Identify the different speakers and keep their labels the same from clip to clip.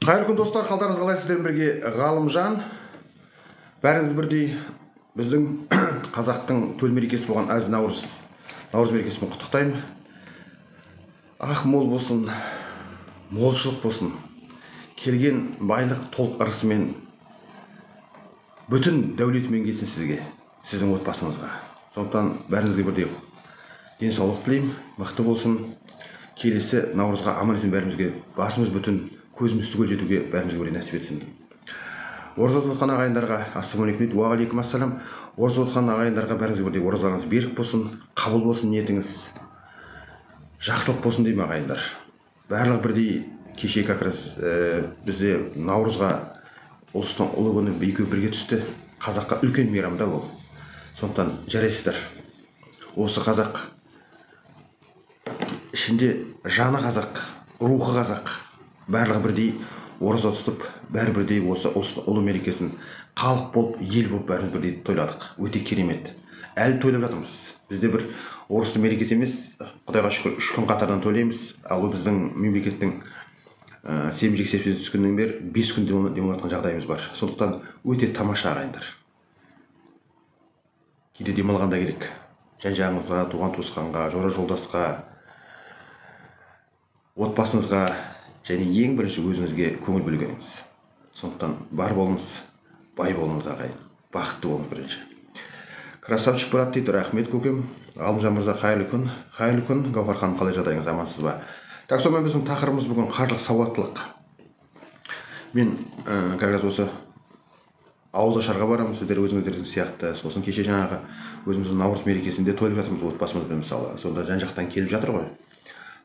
Speaker 1: Қайырлы күн достар, қалдарыңыз қалай? Сіздермен бірге Ғалымжан. Бәріңіз бірдей біздің қазақтың төл мерекесі болған әз наурыз мерекесімен құттықтаймын. Ақ мол болсын, молшылық болсын. Келген байлық толық ырысымен, бүтін дәулетімен келсін сізге, сіздің отбасыңызға. Сондықтан бәріңізге бірдей денсаулық тілеймін, мықты болсын. Келесі наурызға аман есен бәрімізге басымыз бүтін, көзіміз түгел жетуге бәрімізге бірдей нәсіп етсін. Ораза тұтқан ағайындарға ассалаумағалейкум, уағалейкум ассалам. Ораза тұтқан ағайындарға бәріңізге бірдей оразаларыңыз берік болсын, қабыл болсын ниетіңіз. Жақсылық болсын деймін ағайындар. Барлығы бірдей кеше как раз бізде наурызға ұлыстың ұлы күні екеуі бірге түсті. Қазаққа үлкен мейрамда ол. Сондықтан жарайсыздар. Осы қазақ ішінде жаны қазақ, рухы қазақ. Барлығы бірдей ораза тұтып, бәрі бірдей осы ұлы мерекесін халық болып, ел болып бәріміз бірдей тойладық. Өте керемет. Әлі тойлап жатырмыз. Бізде бір орысты мерекесі емес, Құдайға шүкір 3 күн қатардан тойлаймыз. Ал біздің мемлекеттің сенбі жексенбі түскеннен бері 5 күн демалып жатқан жағдайымыз бар. Сондықтан өте тамаша ағайындар. Кейде демалғанда керек. Жан-жағыңызға, туған туысқанға, жора жолдасқа, отбасыңызға және ең бірінші өзіңізге көңіл бөлгеніңіз. Сондықтан бар болыңыз, бай болыңыз ағайын. Бақытты болыңыз бірінші. Красавчик брат дейді, рахмет көкем. Ғалымжан мырза, қайырлы күн. Қайырлы күн. Гаухар ханым, қалай жағдайыңыз, амансыз ба? Так, сонымен біздің тақырыбымыз бүгін қаржылық сауаттылық. Мен как раз осы ауызашарға барамын, сіздер өзіңіздердің сияқты. Сосын кеше жаңағы өзіміздің наурыз мерекесінде тойлап жатырмыз отбасымызбен мысалы. Сонда жан-жақтан келіп жатыр ғой.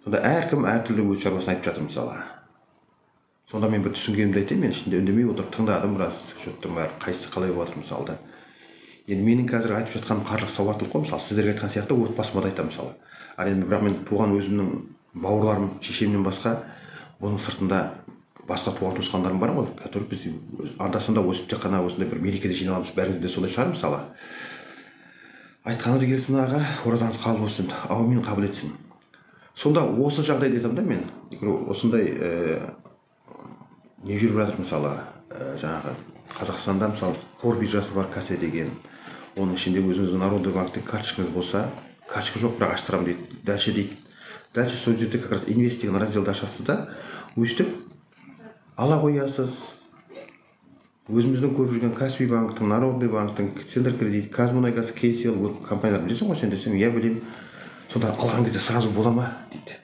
Speaker 1: Сонда әркім әртүрлі өз шаруасын айтып жатыр мысалы. Сонда мен бір түсінгенімді айтайын, мен ішінде үндемей отырып тыңдадым біраз, жұрттың бәрі қайсысы қалай болып жатыр мысалы. Енді менің қазір айтып жатқаным қаржылық сауаттылық қой, мысалы сіздерге айтқан сияқты отбасыма да айтамын мысалы. Енді бірақ мен туған өзімнің бауырларым, шешемнен басқа, оның сыртында басқа туған туысқандарым бар ғой, который біз анда-санда осы тек қана осындай бір мерекеде жиналамыз, бәріңіз де солай шығар мысалы. Айтқаныңыз келсін аға, оразаңыз қабыл болсын, аумин қабыл етсін. Сонда осы жағдайда айтамын да мен, осындай не жүріп жатыр мысалы, жаңағы Қазақстанда мысалы қор биржасы бар, кассе деген, оның ішінде өзіңіздің Народный банктің карточкаңыз болса, карточка жоқ, бірақ аштырамын дейді, дальше дейді. Дальше сол жерде как раз инвест деген разделді ашасыз да, өстіп ала қоясыз. Өзіміздің көріп жүрген Каспий банктың, Народный банктың, Центр кредит, Казмунайгаз, Кейсел компаниялар білесің ғой сен десем, я білемін. Сонда алған кезде сразу бола ма дейді.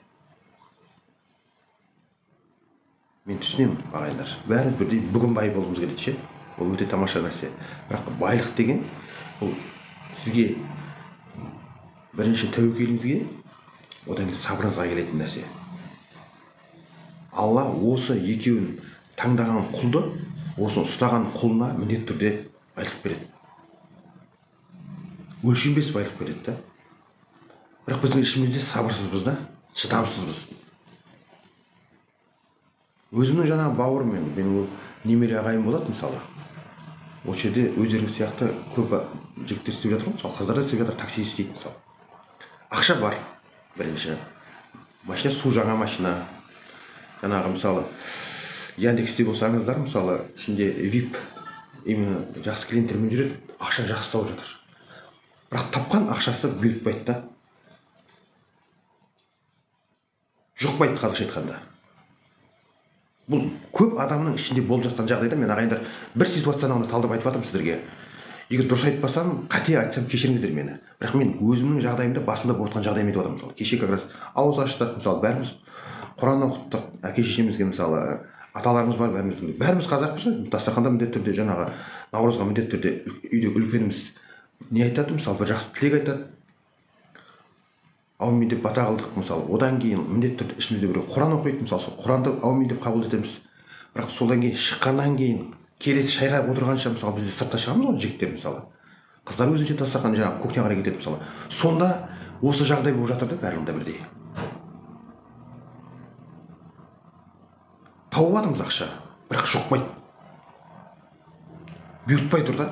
Speaker 1: Мен түсінемін ағайындар. Бәріміз бірдей бүгін бай болуымыз керек ше. Ол өте тамаша нәрсе. Бірақ байлық деген ол сізге бірінші тәуекеліңізге, одан кейін сабырыңызға келетін нәрсе. Алла осы екеуін таңдаған құлды, осыны ұстаған құлына міндетті түрде байлық береді. Өлшенбес байлық береді да. Бірақ біздің ішімізде сабырсызбыз да, шыдамсызбыз. Өзімнің жаңағы бауырым, мен немере ағайым болады мысалы. Осы жерде өздеріңіз сияқты көп жігіттер істеп жатыр ғой, мысалы қыздар да істеп жатыр, такси істейді мысалы. Ақша бар, бірінші. Машина су жаңа машина. Жаңағы мысалы Яндексте болсаңыздар, мысалы ішінде VIP, именно жақсы клиенттермен жүреді, ақша жақсы тауып жатыр. Бірақ тапқан ақшасы бұйыртпайды да. Жұқпайды қазақша айтқанда. Бұл көп адамның ішінде болып жатқан жағдайда мен ағайындар бір ситуацияны талдап айтып жатырмын сіздерге. Егер дұрыс айтпасам, қате айтсам кешіріңіздер мені. Бірақ мен өзімнің жағдайымда басымда болып жатқан жағдайымды айтып жатырмын мысалы. Кеше как раз ауыз аштық мысалы, бәріміз Құран оқыттық, әке шешемізге мысалы, аталарымыз бар, бәріміз қазақпыз ғой. Дастарханда міндетті түрде жаңағы наурызға міндетті түрде үйде үлкеніміз не айтады, мысалы бір жақсы тілек айтады. Аумин деп бата қылдық мысалы. Одан кейін міндетті түрде ішімізде бір Құран оқиды, мысалы сол Құранды аумин деп қабыл етеміз. Бірақ содан кейін шыққаннан кейін келесі шайға отырғанша мысалы бізде сыртқа шығамыз ғой жігіттер мысалы. Қыздар өзінше дастархан жаңағы көктен қарай кетеді мысалы. Сонда осы жағдай болып жатыр да бәрінде бірдей. Тауып жатырмыз ақша, бірақ жұқпайды. Бұйыртпай тұр да.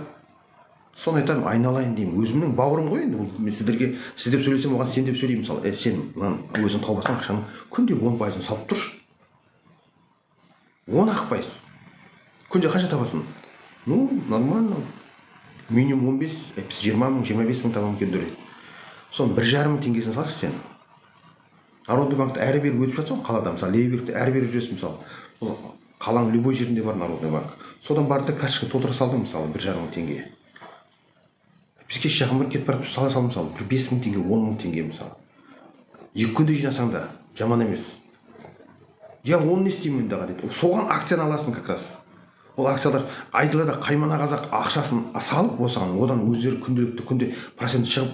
Speaker 1: Соны айтамын, айналайын деймін. Өзімнің бауырым ғой енді. Мен сіздерге сіз деп сөйлесем, оған сен деп сөйлеймін мысалы. Сен өзің тауып жатқан ақшаның күнде 10%-ын салып тұршы. 10 ақпайсыз. Күнде қанша табасың? Ну, нормально. Минимум 15, 20 мың, 25 мың табамын екен дұрет. Соның 1,5 мың теңгесін салшы сен. Народный банкты әрі бері өтіп жатсың, қалада мысалы, левый әрі бері жүресің мысалы. Қаланың любой жерінде бар Народный банк. Содан барды карточканы толтыра салдың мысалы 1,5 мың теңге. Бізге жақын бір кетіп барып сала салдым мысалы 5 мың теңге, 10 мың теңге мысалы. 2 күнде жинасаң да жаман емес. Я оны не істеймін дағы дейді. Соған акцияны аласың как раз. Ол акциялар айдылада қаймана қазақ ақшасын салып осыған, одан өздері күнде процент шығып,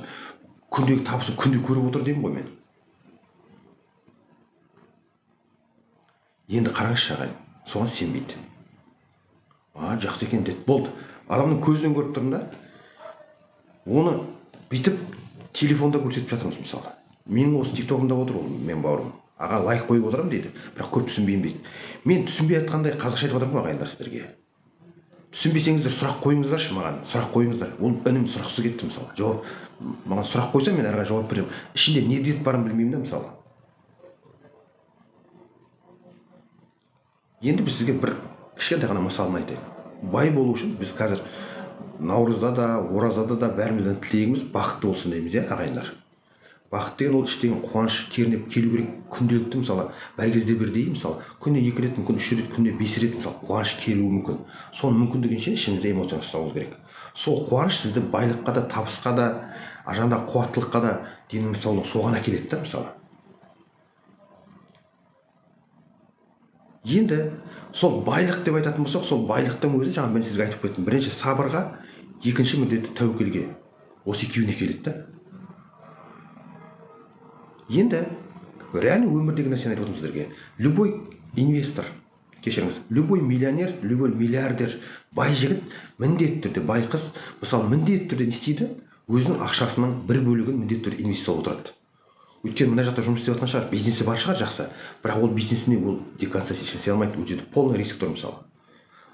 Speaker 1: күндегі табысын күнде көріп отыр деймін ғой мен. Енді қараңызшы ағайын, соған сенбейді. Жақсы екен деді. Болды. Адамның көзінен көріп тұрмын да. Оны бүйтіп телефонда көрсетіп жатырмыз мысалы. Менің осы тиктогымда отыр ол, мен бауырым. Аға лайк қойып отырамын дейді, бірақ көп түсінбеймін дейді. Мен түсінбей айтқандай қазақша айтып отырмын ағайындар сіздерге. Түсінбесеңіздер сұрақ қойыңыздаршы маған, сұрақ қойыңыздар. Ол үнім сұрақсыз кетті мысалы. Жауап маған сұрақ қойса мен әрі жауап беремін. Ішінде не деп барын білмеймін да мысалы. Енді біз сізге бір кішкентай ғана мысалын айтайын. Бай болу үшін біз қазір Наурызда да, оразада да бәріміздің тілегіміз бақытты болсын дейміз, ағайындар. Бақыт деген ол іштеген қуаныш кернеп келу керек, күнделікті мысалы бір кезде бірдей мысалы күнде 2 рет мүмкін 3 рет, күнде 5 рет мысалы қуаныш келуі мүмкін. Соны мүмкіндігінше ішіңізде эмоцияны ұстауыңыз керек. Сол қуаныш сізді байлыққа да, табысқа да, жаңағыдай қуаттылыққа да деніңіз саулығы соған әкеледі да мысалы. Енді сол байлық деп айтатын болсақ, сол байлықтың өзі жаңа мен сізге айтып кеттім. Бірінші сабырға, екінші міндетті тәуекелге. Осы екеуіне келеді да. Енді реально өмірдегі нәрсені айтып отырмын сіздерге. Любой инвестор, кешіріңіз, любой миллионер, любой миллиардер, бай жігіт міндетті түрде, бай қыз мысалы міндетті түрде не істейді? Өзінің ақшасының бір бөлігін міндетті түрде инвестициялап отырады. Өйткені мына жақта жұмыс істеп жатқан шығар, бизнесі бар шығар жақсы, бірақ ол бизнесіне ол до конца сене алмайды, ол жерде полный риск тұр мысалы.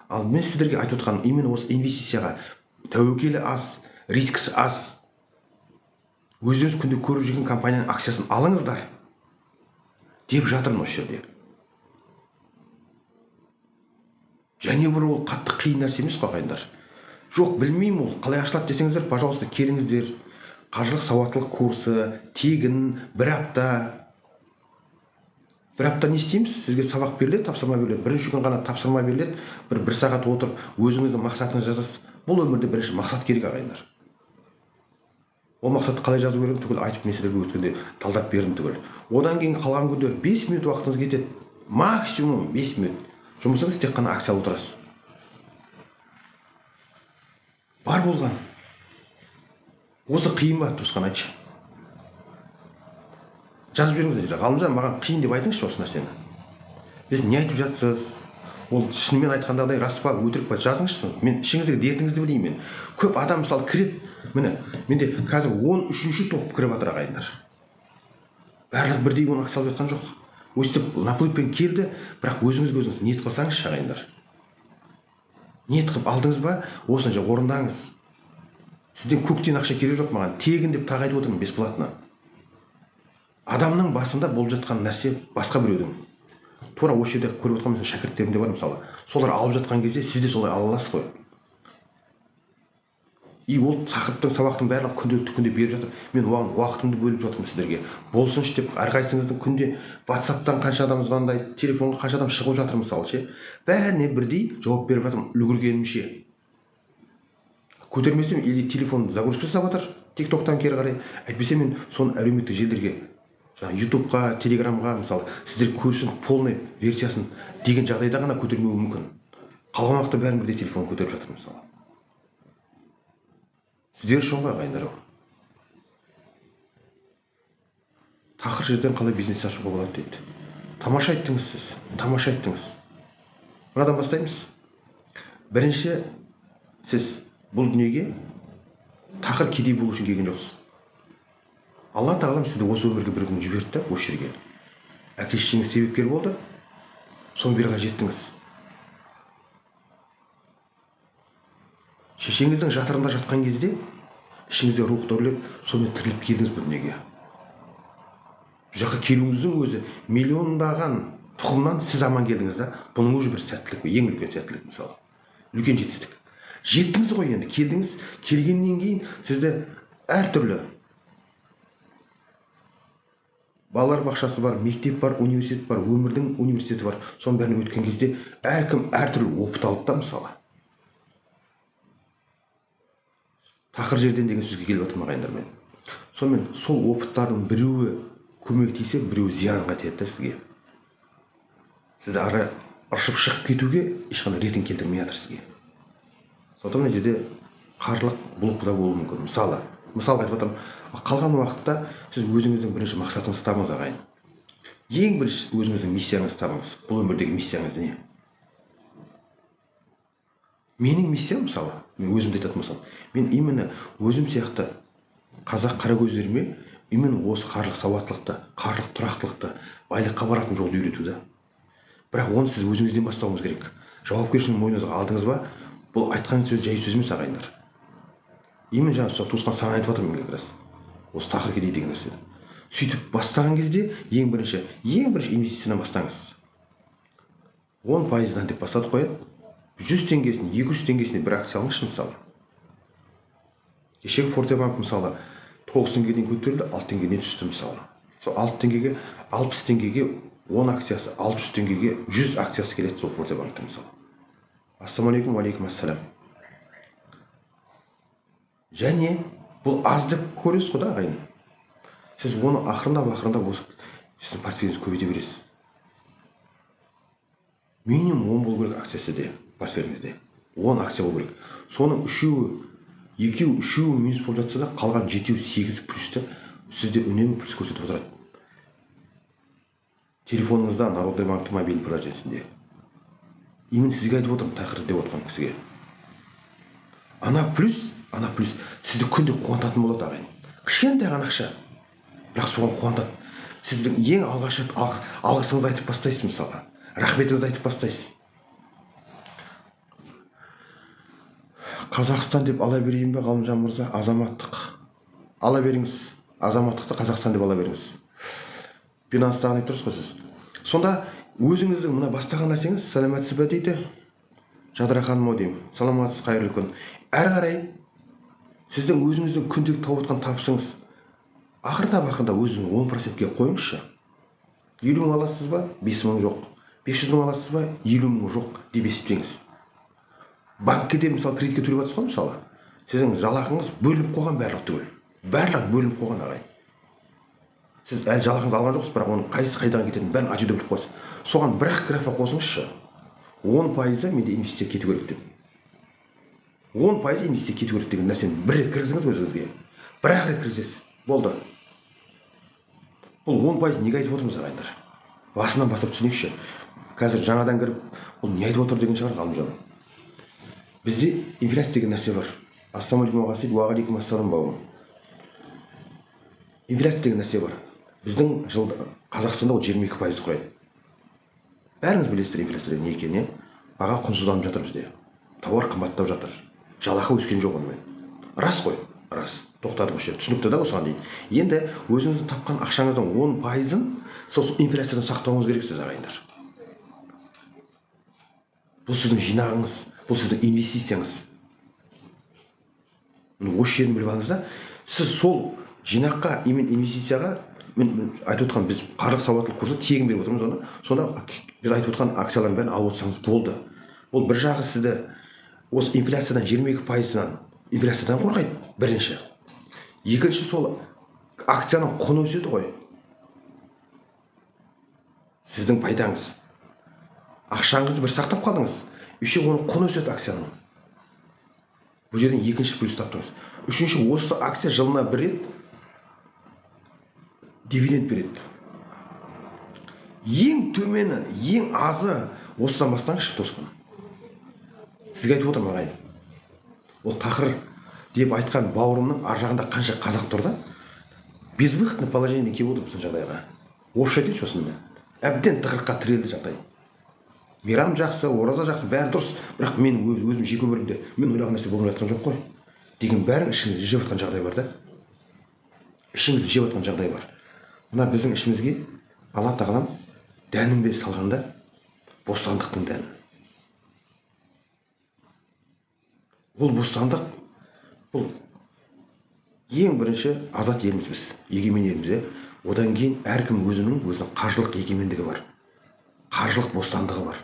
Speaker 1: Ал мен сіздерге айтып отырғаным именно осы инвестицияға тәуекелі аз, рискісі аз. Өзіңіз күнде көріп жүрген компанияның акциясын алыңыздар деп жатырмын осы жерде. Және бір ол қатты қиын нәрсе емес қой ағайындар. Жоқ, білмеймін ол қалай ашылады десеңіздер, пожалуйста, келіңіздер. Қаржылық сауаттылық курсы, тегін, бір апта не істейміз? Сізге сабақ беріледі, тапсырма беріледі. Бірінші күн ғана тапсырма беріледі, бір сағат отырып, өзіңіздің мақсатыңызды жазасыз. Бұл өмірде бірінші мақсат керек ағайындар. Ол мақсатты қалай жазу керек түгіл айтып мен сіздерге өткенде талдап бердім түгіл. Одан кейін қалған күндер 5 минут уақытыңыз кетеді. Максимум 5 минут. Жұмысыңыз тек қана акция отырасыз. Бар болған. Осы қиын ба, туысқан айтшы. Жазып жүріңіздер. Ғалымжан, маған қиын деп айтыңызшы осы нәрсені. Біз не айтып жатсыз? Ол шынымен айтқандағыдай рас па, өтірік па, жазыңызшы. Мен ішіңіздегі дертіңізді білеймін. Көп адам мысалы кіреді. Міне, менде қазір 13-ші топ кіріп жатыр ағайындар. Барлық бірдей оны акция алып жатқан жоқ. Өстіп наплывпен келді, бірақ өзіңіз ниет қылсаңызшы ағайындар. Ниет қылып алдыңыз ба, осынша орындаңыз. Сізден көктен ақша керек жоқ маған, тегін деп тағы айтып отырмын, бесплатно. Адамның басында болып жатқан нәрсе басқа біреудің. Тура осы жерде көріп отырған шәкірттерім де бар мысалы. Солар алып жатқан кезде сіз де солай ала аласыз ғой. И ол тақырыптың, сабақтың барлығы күнделікті күнде беріп жатыр. Мен оған уақытымды бөліп жатырмын сіздерге. Болсыншы деп әрқайсыңыздың күнде WhatsApp-тан қанша адам звондайды, телефонға қанша адам шығып жатыр мысалы ше. Бәріне бірдей жауап беріп жатырмын үлгергенімше. Көтермесем или телефон загрузка жасап жатыр, TikTok-тан кері қарай. Әйтпесе мен соны әлеуметтік желілерге, YouTube-ға, Telegram-ға мысалы сіздер көрсін полный версиясын деген жағдайда ғана көтермеуі мүмкін. Қалған уақытта бәрін бірдей телефон көтеріп жатыр мысалы. Сіздер үшін ғой ағайындар. Тақыр жерден қалай бизнес ашуға болады дейді. Тамаша айттыңыз сіз, тамаша айттыңыз. Мынадан бастаймыз. Бірінші, сіз бұл дүниеге тақыр кедей болу үшін келген жоқсыз. Алла тағалам сізді осы өмірге бір күн жіберді, осы жерге. Әке-шешеңіз себепкер болды, соң бері қарай жеттіңіз. Шешеңіздің жатырында жатқан кезде ішіңізде рух төрлеп, сонымен тіріліп келдіңіз бұл дүниеге. Жаққа келуіңіздің өзі миллиондаған тұқымнан сіз аман келдіңіз да, бұның уже бір сәттілік, ең үлкен сәттілік мысалы. Үлкен жетістік. Жеттіңіз ғой енді, келдіңіз, келгеннен кейін сізді әртүрлі балалар бақшасы бар, мектеп бар, университет бар, өмірдің университеті бар. Соның бәрін өткен кезде әркім әртүрлі опыт алды да мысалы. Тақыр жерден деген сөзге келіп жатырмын ағайындармен. Сонымен сол опыттардың біреуі көмектесе, біреуі зиянға тиеді сізге. Сізді ары ыршып шығып кетуге ешқандай ретін келтірмей жатыр сізге. Сондықтан мына жерде қарлық бұлықта болуы мүмкін. Мысалға айтып жатырмын, қалған уақытта сіз өзіңіздің бірінші мақсатыңызды табыңыз ағайын. Ең бірінші өзіңіздің миссияңызды табыңыз. Бұл өмірдегі миссияңыз не? Менің миссиям мысалы, мен өзімді айтатын болсам, мен именно өзім сияқты қазақ қаракөздеріме именно осы қарлық сауаттылықты, қарлық тұрақтылықты, байлыққа баратын жолды үйретуді. Бірақ оны сіз өзіңізден бастауыңыз керек. Жауапкершілігін мойныңызға алдыңыз ба? Бұл айтқан сөз жай сөз емес ағайындар. Именно жаңа туысқан саған айтып жатырмын мен рас. Осы тақыр кедей деген нәрсе. Сөйтіп бастаған кезде ең бірінші инвестициядан бастаңыз. 10%-дан деп бастадық қой. 100 теңгесіне, 200 теңгесіне бір акция алыңызшы мысалы. Кешегі Фортебанк мысалы 9 теңгеден көтерілді, 6 теңгеден түсті мысалы. Сол 6 теңгеге, 60 теңгеге 10 акциясы, 600 теңгеге 100 акциясы келеді сол Фортебанктың мысалы. Ассалаумалейкум, алейкум ассалам. Және бұл аз деп көресіз ғой да ағайын. Сіз оны ақырындап осы сіздің портфеліңізді көбейте бересіз. Минимум 10 болу керек акциясы де портфеліңізде. 10 акция болу керек. Соның үшеуі минус болып жатса да, қалған 7-8 плюсті сізде үнемі плюс көрсетіп отырады. Телефоныңызда Народный банктың мобильный приложениесінде. Именно сізге айтып отырмын, тақыр деп отырған кісіге. Ана плюс сізді күнде қуантатын болады ағайын. Кішкентай ғана ақша, бірақ соған қуантады. Сіздің ең алғаш алғысыңызды айтып бастайсыз мысалы. Рахметіңізді айтып бастайсыз. Қазақстан деп ала берейін бе, Ғалымжан мырза? Азаматтық. Ала беріңіз. Азаматтықты Қазақстан деп ала беріңіз. Binance'тағын айтып тұрсыз ғой сіз. Сонда өзіңіздің мына бастаған нәрсеңіз, сәлеметсіз бе дейді. Жадыра ханым деймін. Саламатсыз, қайырлы күн. Әрі қарай сіздің өзіңіздің күндегі тауып отқан табысыңыз ақырында өзіңіз 10%-ге қойыңызшы. 50 мың аласыз ба? 5 мың жоқ. 500 мың аласыз ба? 50 мың жоқ деп есептеңіз. Банкке де мысалы кредитке төлеп жатсыз ғой мысалы. Сіздің жалақыңыз бөлініп қойған барлық түгел. Барлық бөлініп қойған ағайын. Сіз әлі жалақыңызды алған жоқсыз, бірақ оның қайдан кететінін бәрін айтуды біліп қойсыз. Соған бірақ графа қосыңызшы. 10% менде инвестиция кету керек деп. 10% инвестиция кету керек деген нәрсені бір рет кіргізіңіз өзіңізге. Бір-ақ рет кіргізесіз. Болды. Бұл 10% неге айтып отырмыз ағайындар? Басынан бастап түсінейікші. Қазір жаңадан кіріп, бұл не айтып отыр деген шығар Ғалымжан. Бізде инфляция деген нәрсе бар. Ассалаумалейкум ағасид, уағалейкум ассалам бауырым. Инфляция деген нәрсе бар. Біздің Қазақстанда ол 22% құрайды. Бәріңіз білесіздер инфляция не екенін. Баға құнсызданып жатыр бізде. Тауар қымбаттап жатыр. Жалақы өскен жоқ онымен. Рас қой, рас. Тоқтадық осы жерде. Түсінікті да осыған дейін. Енді өзіңіздің тапқан ақшаңыздың 10%-ын сол инфляциядан сақтауыңыз керексіз ағайындар. Бұл сіздің жинағыңыз, бұл сіздің инвестицияңыз. Осы жерін біліп алыңыз да, сіз сол жинаққа, именно инвестицияға, мен айтып отқан біз қарлық сауаттылық курсы тегін беріп отырмыз оны. Сонда біз айтып отқан акциялардың бәрін алып отырсаңыз болды. Бұл бір жағы сізді осы инфляциядан 22%-нан инфляциядан қорғайды, бірінші. Екінші, сол акцияның құны өседі ғой. Сіздің пайдаңыз. Ақшаңызды бір сақтап қалдыңыз. Үшінші, оның құны өседі акцияның. Бұл жерден екінші плюс таптыңыз. Үшінші, осы акция жылына бір рет дивиденд береді. Ең төмені, ең азы осыдан бастаңызшы тосқын. Сізге айтып отырмын ағайын. Ол тақыр деп айтқан бауырымның ар жағында қанша қазақ тұр да, безвыходный положениеден келіп отыр біздің жағдайға. Орысша айтайыншы осында. Әбден тығырыққа тірелді жағдай. Мейрам жақсы, ораза жақсы, бәрі дұрыс, бірақ мен өзім жеке өмірімде мен ойлаған нәрсе болып жатқан жоқ қой. Деген бәрін ішіңізде жеп жатқан жағдай бар да. Ішіңізде жеп жатқан жағдай бар. Мына біздің ішімізге Алла тағалам дәнін бе салғанда бостандықтың дәні. Ол бостандық, бұл ең бірінші азат елміз біз, егемен елміз. Одан кейін әркім өзінің қаржылық егемендігі бар, қаржылық бостандығы бар.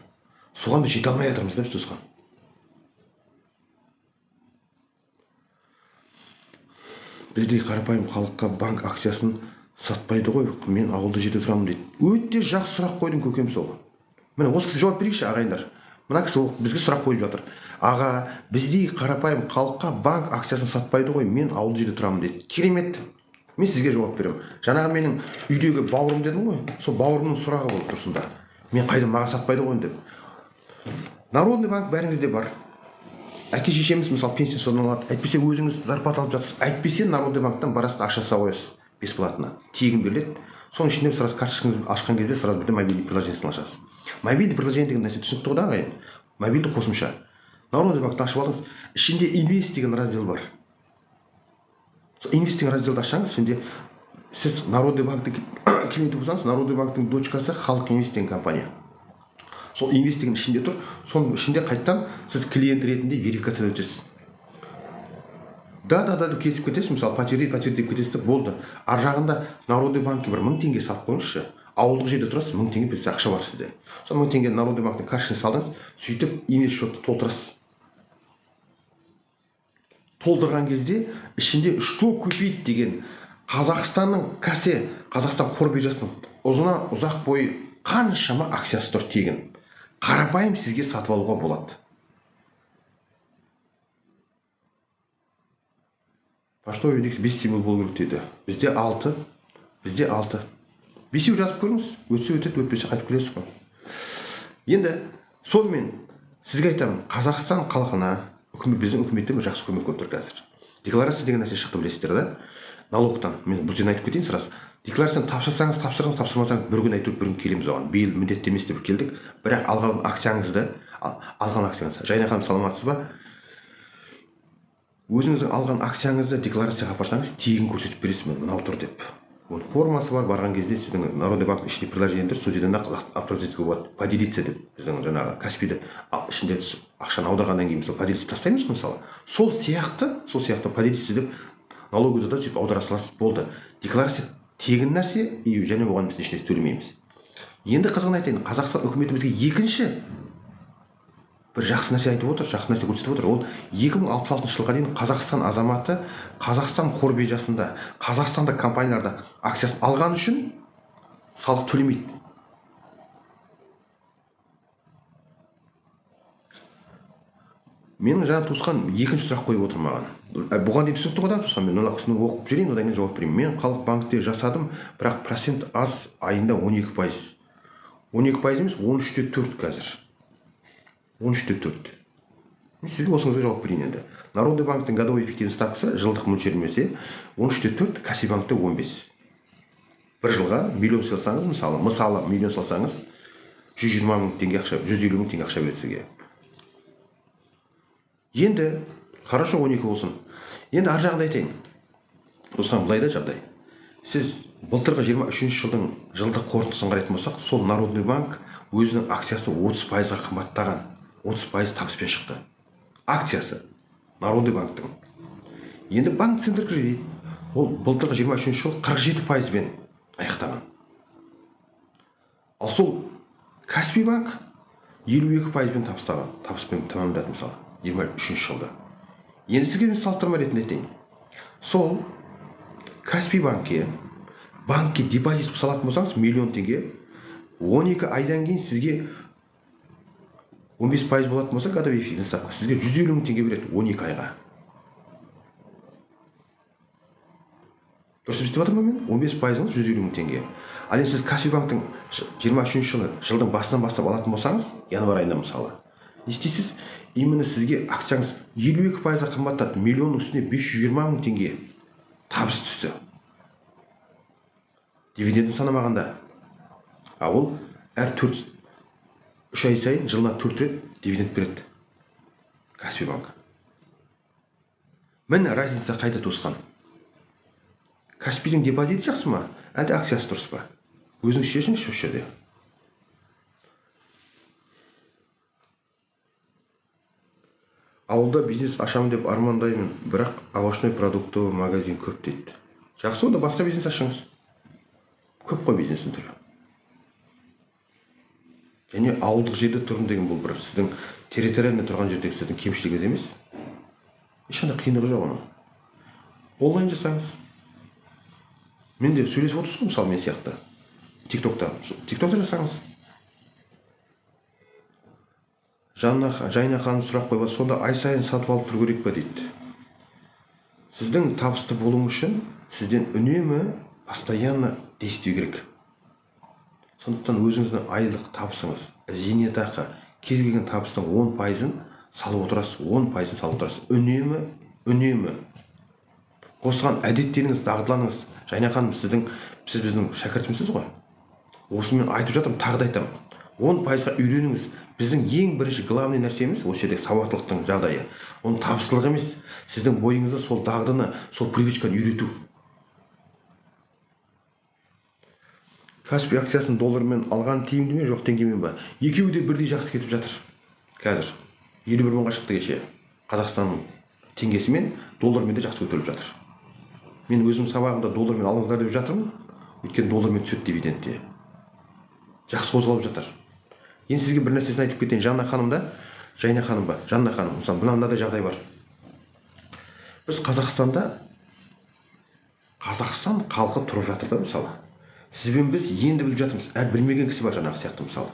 Speaker 1: Соған біз жете алмай жатырмыз да біз туысқан. Біздей қарапайым халыққа банк акциясын сатпайды ғой, мен ауылда жерде тұрамын дейді. Өте жақсы сұрақ қойдың көкем сол. Міне осы кісі жауап берейікші ағайындар. Мына кісі бізге сұрақ қойып жатыр. Аға, біздей қарапайым халыққа банк акциясын сатпайды ғой, мен ауылда жерде тұрамын дейді. Керемет. Мен сізге жауап беремін. Жаңағы менің үйдегі бауырым дедім ғой, сол бауырымның сұрағы болып тұрсында. Мен қайда маған сатпайды ғой деп. Народный банк бәріңізде бар. Әке шешеміз мысалы пенсия содан алады. Әйтпесе өзіңіз зарплата алып жатсыз. Әйтпесе Народный банктан барасыз, ақша қоясыз бесплатно. Тегін беріледі. Соның ішінде сразу карточкаңызды ашқан кезде сразу бізде мобильный приложениесін ашасыз. Мобильный приложение деген нәрсе түсінікті ғой да ағайын. Мобильді қосымша. Народный банкты ашып алдыңыз. Ішінде инвест деген раздел бар. Инвест деген разделді ашсаңыз, ішінде сіз Народный банктың клиенті болсаңыз, Народный банктың дочкасы Халық инвест деген компания. Сол инвест деген ішінде тұр. Соның ішінде қайттан сіз клиент ретінде верификация өтесіз. Да деп kesіп кетесіз, мысалы пәтер деп кетесіз, болды. Ар жағында Народный банкке бір 1000 теңге салып қойыңызшы. Ауылдық жерде тұрасыз, 1000 теңге бізде ақша бар сізде. Сол 1000 теңге Народный банктың карточкасына салдыңыз, сөйтіп инвест шотты толтырасыз. Толтырған кезде ішінде что купить деген Қазақстанның кәсе, Қазақстан қор биржасының ұзақ бойы қаншама акциясы тұр тегін. Қарапайым сізге сатып алуға болады. Почтовый индекс 5 символ болу керек дейді. Бізде 6. 5 жазып көріңіз, өтсе өтеді, өтпесе қайтып келесіз ғой. Енді сонымен сізге айтамын, Қазақстан халқына біздің үкіметтен жақсы көмек болып тұр қазір. Декларация деген нәрсе шықты, білесіздер да? Налогтан. Мен бұл жерін айтып кетейін сразу. Декларацияны тапсырсаңыз, тапсырмасаңыз бір күн айтып бір күн келеміз оған. Биыл міндетті емес деп келдік. Бірақ алған акцияңызды, Жайна ханым саламатсыз ба? Өзіңіздің алған акцияңызды декларацияға апарсаңыз, тегін көрсетіп бересіз, мен мынау тұр деп. Формасы бар, барған кезде сіздің Народный банктың ішінде приложениелер, сол жерден авторитетке болады. Поделиться деп, біздің жаңағы Каспийді ішінде ақшаны аударғаннан кейін мысалы поделиться тастаймыз мысалы. Сол сияқты поделиться деп налоговыйда да сөйтіп аудара саласыз, болды. Декларация тегін нәрсе, және оған біз ештеңе төлемейміз. Енді қызығын айтайын, Қазақстан үкіметі бізге екінші бір жақсы нәрсе айтып отыр, жақсы нәрсе көрсетіп отыр. Ол 2066 жылға дейін Қазақстан азаматы Қазақстан қор биржасында, Қазақстанда компанияларда акциясын алған үшін салық төлемейді. Менің жаңа туысқан екінші сұрақ қойып отыр маған. Бұған дейін түсінікті ғой да туысқан, мен ол кісіні оқып жүрейін, одан кейін жауап берейін. Мен халық банкте жасадым, бірақ процент аз, айында 12%. 12% емес, 13.4 қазір. 13.4. Мен сізге осыңызға жауап берейін енді. Народный банктың годовой эффективный ставкасы жылдық мөлшерлемесі 13.4, Каспийбанкте 15. Бір жылға миллион салсаңыз, мысалы миллион салсаңыз, 120 мың теңге ақша, 150 мың теңге ақша береді сізге. Енді, хорошо 12 болсын. Енді ар жағында айтайын. Осыған былай да жағдай. Сіз былтырғы 23 жылдың жылдық қорытындысын қарайтын болсақ, сол Народный банк өзінің акциясы 30%-ға қымбаттаған. 30% табыспен шықты. Акциясы Народный банктың. Енді банк Центр кредит, ол былтырғы 23 жыл 47%-бен аяқтаған. Ал сол Каспий банк 52%-бен табыспен тамамдады мысалы 23 жылда. Енді сізге мен салыстырма ретінде айтайын. Сол Каспий банкке депозит салатын болсаңыз миллион теңге, 12 айдан кейін сізге 15% болатын болса, годовой эффективный ставка сізге 150 мың теңге береді 12 айға. Дұрыс естіп жатырмын мен? 15%-ыңыз 150 мың теңге. Ал енді сіз Каспий банктың 23 жылдың басынан бастап алатын болсаңыз, январ айында мысалы, не істейсіз? Именно сізге акцияңыз 52%-ға қымбаттады, миллионның үстіне 520 мың теңге табыс түсті. Дивидендін санамағанда. А ол әр 3 ай сайын жылына 4 рет дивиденд береді. Каспий банк. Міне разница қайда туысқан. Каспийдің депозиті жақсы ма? Әлде акциясы дұрыс па? Өзіңіз шешіңізші осы жерде. Ауылда бизнес ашамын деп армандаймын, бірақ овощной продуктовый магазин көп дейді. Жақсы, онда басқа бизнес ашыңыз. Көп қой бизнестің түрі. Және ауылдық жерде тұрмын деген бұл бір сіздің территорияда тұрған жердегі сіздің кемшілігіңіз емес. Ешқандай қиындығы жоқ оның. Онлайн жасаңыз. Мен де сөйлесіп отырсыз ғой, мысалы мен сияқты. Тиктокта жасаңыз. Жайна ханым сұрақ қойып, сонда ай сайын сатып алып тұру керек па дейді. Сіздің табысты болуыңыз үшін сізден үнемі постоянно действие керек. Сондықтан өзіңіздің айлық табысыңыз, зейнетақы, кез келген табыстың 10%-ын салып отырасыз, 10%-ын салып отырасыз. Үнемі. Осыған әдеттеріңіз, дағдыланыңыз. Жайна ханым, сіз біздің шәкіртімсіз ғой. Осымен айтып жатырмын, тағы да айтамын. 10%-ға үйреніңіз. Біздің ең бірінші главный нәрсеміз осы жерде сауаттылықтың жағдайы. Оның табыстылығы емес, сіздің бойыңызды сол дағдыны, сол привычканы үйрету. Каспий акциясын доллармен алған тиімді ме, жоқ теңгемен ба? Екеуі де бірдей жақсы кетіп жатыр. Қазір 51 мыңға шықты кеше. Қазақстанның теңгесімен доллармен де жақсы көтеріліп жатыр. Мен өзім сабағымда доллармен алыңыздар деп жатырмын. Өйткені доллармен түседі дивидендте. Жақсы қозғалып жатыр. Енді сізге бір нәрсесін айтып кетейін. Жанна ханым, мысалы мынандай жағдай бар. Біз Қазақстанда, Қазақстан халқы тұрып жатыр да, мысалы. Сізбен біз енді біліп жатырмыз. Білмеген кісі бар жаңағы сияқты, мысалы.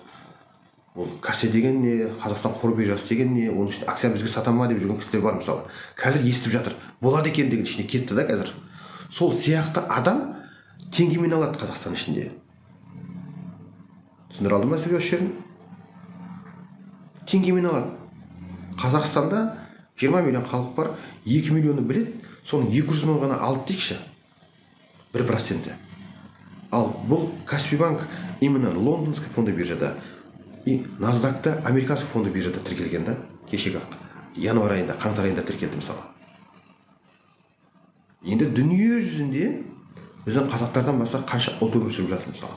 Speaker 1: Ол кассе деген не, Қазақстан қор биржасы деген не, оның ішінде акция бізге сата ма деп жүрген кісілер бар, мысалы. Қазір естіп жатыр. Болады екен деген ішіне кетті да қазір. Сол сияқты адам теңгемен алады Қазақстан ішінде. Түсіндіре алдым ба сізге осы жерін? Теңгемен алады. Қазақстанда 20 миллион халық бар, 2 миллионы білет, соның 200 мың ғана алды дейікші. 1%. Ал бұл Каспий банк именно лондонский фонды биржада и Насдакта американский фонды биржада тіркелген да, кешегі январ айында, қаңтар айында тіркелді мысалы. Енді дүние жүзінде біздің қазақтардан басқа қанша ұлт өмір сүріп жатыр мысалы.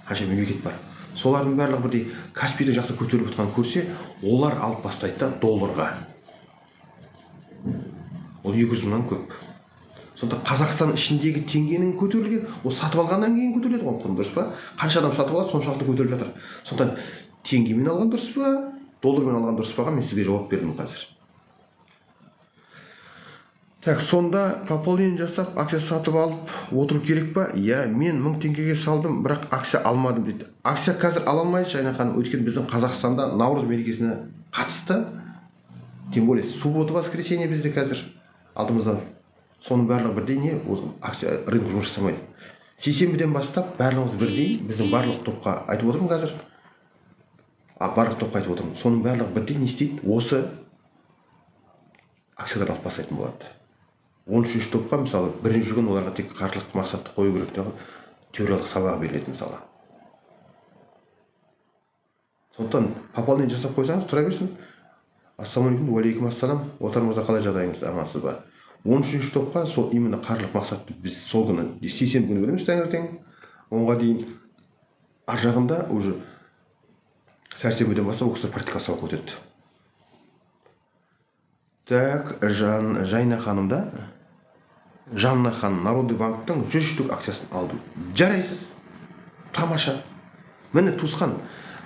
Speaker 1: Қанша мемлекет бар. Солардың барлығы бірдей Каспийді жақсы көтеріп отырғанын көрсе, олар алып бастайды да долларға. Ол 200 мыңнан көп. Сонда Қазақстан ішіндегі теңгенің көтерілген, ол сатып алғаннан кейін көтеріледі ғой, дұрыс па? Қанша адам сатып алады, соншалықты көтеріліп жатыр. Сондықтан теңгемен алған дұрыс па, доллармен алған дұрыс па, мен сізге жауап бердім қазір. Так, сонда пополнение жасап, акция сатып алып отыру керек па? Я, мен 1000 теңгеге салдым, бірақ акция алмадым дейді. Акция қазір ала алмайсыз, Жайна ханым, өйткені біздің Қазақстанда Наурыз мерекесіне қатысты, тем более суббота, воскресенье бізде қазір алдымызда. Соның барлығы бірдей не? Акция рынок жұмыс жасамайды. Сейсенбіден бастап барлығымыз бірдей, біздің барлық топқа айтып отырмын қазір. Барлық топқа айтып отырмын. Соның барлығы бірдей не істейді? Осы акциялар алып бастайтын болады. 13-ші топқа мысалы бірінші күн оларға тек қаржылық мақсатты қою керек деген теориялық сабағы беріледі мысалы. Сондықтан пополнение жасап қойсаңыз тұра берсін. Ассалаумағалейкум, уалейкум ассалам. Отарымызда қалай жағдайыңыз, амансыз ба? 13-ші топқа сол именно қаржылық мақсатты біз сол күні сейсенбі күні береміз таңертең. Онға дейін ар жағында уже сәрсенбіден бастап ол кісілер практика сабақ өтеді. Так, Жайна ханымда, Жанна ханым Народный банктың 100 штук акциясын алдым. Жарайсыз. Тамаша. Мені туысқан.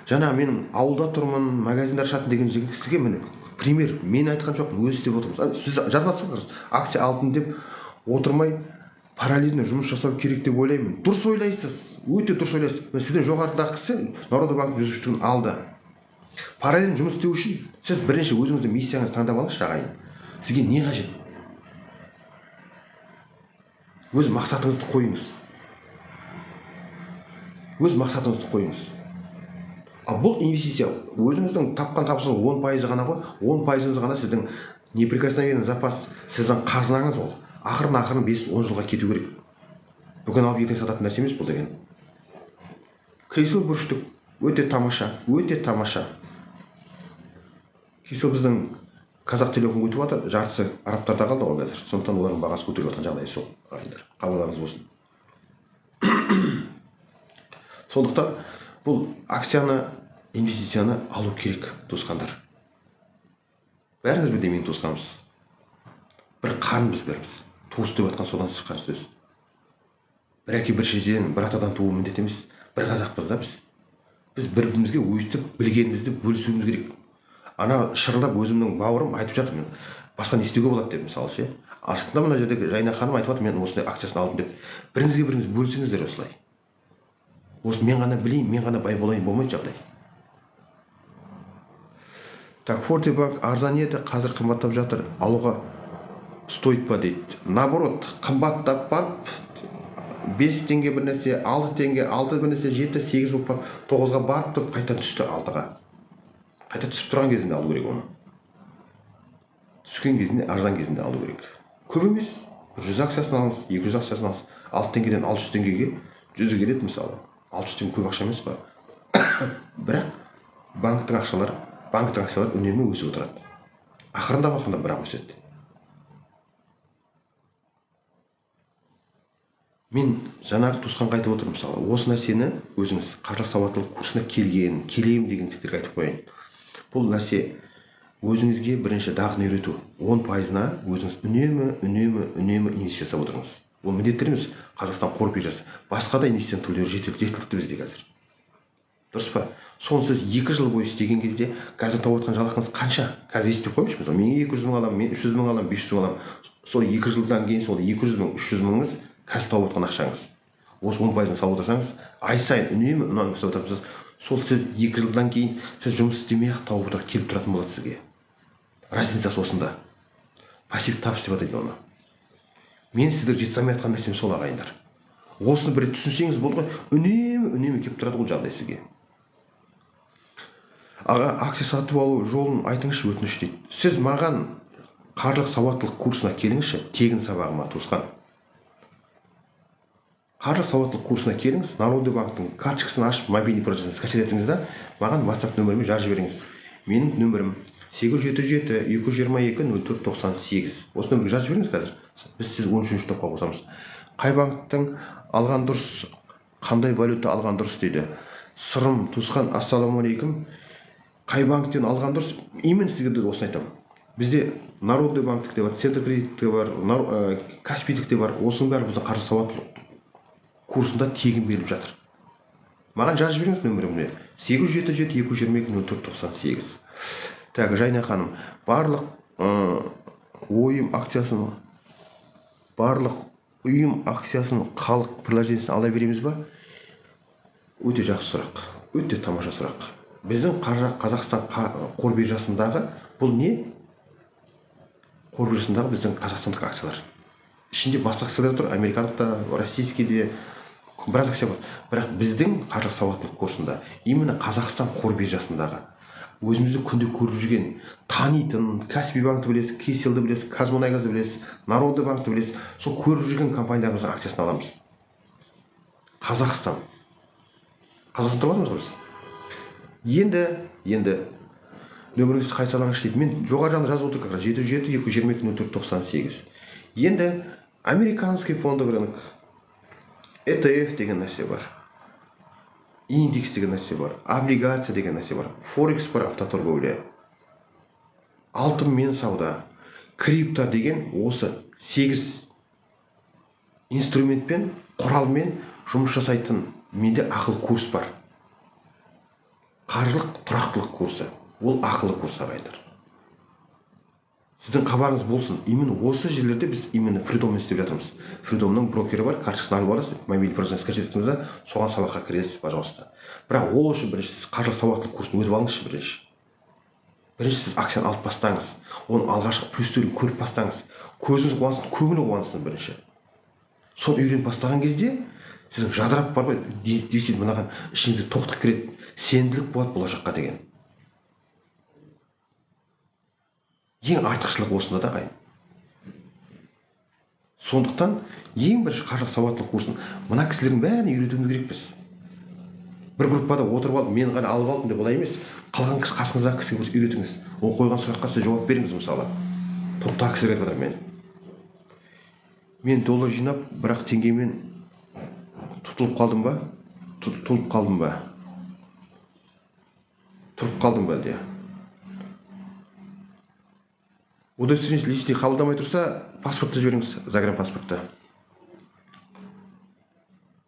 Speaker 1: Жаңа менің ауылда тұрмын, магазиндар ашатын деген кісіге мені пример, мен айтқан жоқпын, өзі істеп отырмыз. Сіз жазбатсыз, акция алдым деп отырмай, параллельно жұмыс жасау керек деп ойлаймын. Дұрыс ойлайсыз, өте дұрыс ойлайсыз. Мен сіздің жоғарыдағы кісі Народный банк 100 штугын алды. Параллельно жұмыс істеу үшін сіз бірінші өзіңіздің миссияңызды таңдап алыңызшы ағайын. Сізге не қажет? Өз мақсатыңызды қойыңыз. Ал бұл инвестиция, өзіңіздің тапқан табысыңыз 10% ғана ғой, 10% ғана сіздің неприкосновенный запас, сіздің қазынаңыз ол. Ақырын 5-10 жылға кету керек. Бүгін алып ертең сататын нәрсе емес бұл деген. Кресл бүріштік, өте тамаша. Кресл біздің қазақ телеком өтіп жатыр, жартысы арабтарда қалды ғой қазір. Сондықтан олардың бағасы көтеріліп жатқан жағдай сол. Қабылдарыңыз болсын. Сондықтан бұл акцияны, инвестицияны алу керек, туысқандар. Бәріңіз бірдей менің туысқанымсыз. Бір қанбыз бәріміз. Туыс деп жатқан содан шыққан сөз. Бір әке бір шешеден, бір атадан туу міндет емес. Бір қазақпыз да біз. Біз бір-бірімізге өйстіп білгенімізді бөлісуіміз керек. Ана шырылдап өзімнің бауырым айтып жатыр, мен басқа не істеуге болады деп, мысалы ше. Астында мына жердегі Жайна ханым айтып жатыр, мен осындай акциясын алдым деп. Біріңізге біріңіз бөлісіңіздер осылай. Осы мен ғана білейін, мен ғана бай болайын болмайды жағдай. Так, Фортебанк арзан еді, қазір қымбаттап жатыр. Алуға стоит па дейді. Наоборот, қымбаттап барып 5 теңге бір нәрсе, 6 теңге, 6 бір нәрсе, 7, 8 болып барып, 9-ға барып тұрып қайта түсті 6-ға. Қайта түсіп тұрған кезінде алу керек оны. Түскен кезінде, арзан кезінде алу керек. Көп емес. 100 акциясын алыңыз, 200 акциясын алыңыз. 6 теңгеден 600 теңгеге 100 келеді мысалы. 600 теңге көп ақша емес па? Бірақ банктың акциялары үнемі өсіп отырады. Ақырында бірақ өседі. Мен жаңағы туысқанға айтып отырмын, мысалы, осы нәрсені өзіңіз қаржылық сауаттылық курсына келем деген кісілерге айтып қояйын. Бұл нәрсе өзіңізге бірінші дағдыны үйрету. 10%-на өзіңіз үнемі инвестиция жасап отырыңыз. Ол міндетті емес. Қазақстан қор биржасы, басқа да инвестиция түрлері жеткілікті бізде қазір. Дұрыс па? Соны сіз 2 жыл бойы істеген кезде қазір тауып отқан жалақыңыз қанша? Қазір естіп қойыңызшы, мысалы, мен 200 мың аламын, мен 300 мың аламын, 500 мың аламын. Сол 2 жылдан кейін сол 200 мың, 300 мыңыңыз қазір тауып отқан ақшаңыз. Осы 10%-ны салып отырсаңыз, ай сайын үнемі ұстап отырсаңыз, сол сіз 2 жылдан кейін сіз жұмыс істемей-ақ тауып отырып келіп тұратын болады сізге. Разницасы осында. Пассив табыс деп атайды оны. Мен сіздерге жете алмай жатқан нәрсем сол, ағайындар. Осыны бір түсінсеңіз болды ғой, үнемі келіп тұрады ол жағдай сізге. Аға, акция сатып алу жолын айтыңызшы, өтініш дейді. Сіз маған қаржылық сауаттылық курсына келіңізші, тегін сабағыма, туысқан. Қаржылық сауаттылық курсына келіңіз, Народный банктың карточкасын ашып, мобильный приложениесін скачать етіңіз да, маған WhatsApp нөміріме жазып жіберіңіз. Менің нөмірім 877-222-0498. Осы нөмірге жазып жіберіңіз қазір. Біз сіз 13-ші топқа қосамыз. Қай банктың алған дұрыс, қандай валюта алған дұрыс дейді. Сырым, туысқан, ассалаумағалейкум. Қай банктен алған дұрыс? Именно сізге осыны айтамын. Бізде Народный банктік те бар, Центркредит те бар, Каспийдік те бар. Осының бәрі біздің қаржы сауаттылық курсында тегін беріліп жатыр. Маған жазып жіберіңіз нөмірімде 877-222-0498. Так, Жайна ханым, барлық ұйым акциясын халық приложениесін ала береміз ба? Өте жақсы сұрақ, өте тамаша сұрақ. Біздің Қазақстан қор биржасындағы бұл не? Қор биржасындағы біздің қазақстандық акциялар. Ішінде басқа акциялар тұр, американдықта, российскийде біраз акция бар. Бірақ біздің қаржылық сауаттылық курсында, именно Қазақстан қор биржасындағы өзімізді күнде көріп жүрген, танитын, Каспий банкты білесіз, Кселді білесіз, Казмунайгазды білесіз, Народный банкты білесіз, сол көріп жүрген компанияларымыздың акциясын аламыз. Қазақстан тұрғанымыз ғой біз. Енді нөміріңізді қайта алаңыз дейді. Мен жоғары жағында жазып отыр, 77-222-0498. Енді американский фондовый рынок, ETF деген нәрсе бар, индекс деген нәрсе бар, облигация деген нәрсе бар, Форекс бар, автоторговля, алтынмен сауда, крипто деген осы 8 инструментпен, құралмен жұмыс жасайтын менде ақылы курс бар. Қаржылық тұрақтылық курсы. Ол ақылы курс, ағайындар. Сіздің хабарыңыз болсын. Именно осы жерлерде біз именно Фридоммен істеп жатырмыз. Фридомның брокері бар, карточкасын алып аласыз, мобильный приложение скачать етіңіз да, соған сабаққа кіресіз, пожалуйста. Бірақ ол үшін бірінші сіз қаржылық сауаттылық курсын өтіп алыңызшы бірінші. Бірінші сіз акцияны алып бастаңыз. Оның алғашқы плюстерін көріп бастаңыз. Көзіңіз қуансын, көңілі қуансын бірінші. Соны үйреніп бастаған кезде сіздің жадырап бар ғой, действительно мынаған ішіңізде тоқтық кіреді, сенімділік болады болашаққа деген. Ең артықшылық осында да, ағайын. Сондықтан ең бірінші қаржылық сауаттылық курсын мына кісілердің бәріне үйретуіміз керекпіз. Бір группада отырып алып, мен ғана алып алдым деп олай емес. Қалған қасыңыздағы кісіге үйретіңіз. Ол қойған сұраққа сіз жауап беріңіз, мысалы. Топтағы кісілер айтып жатыр, мен доллар жинап, бірақ теңгемен тұрып қалдым ба әлде? удостоверение личный қабылдамай тұрса, паспортты жіберіңіз, загранпаспортты.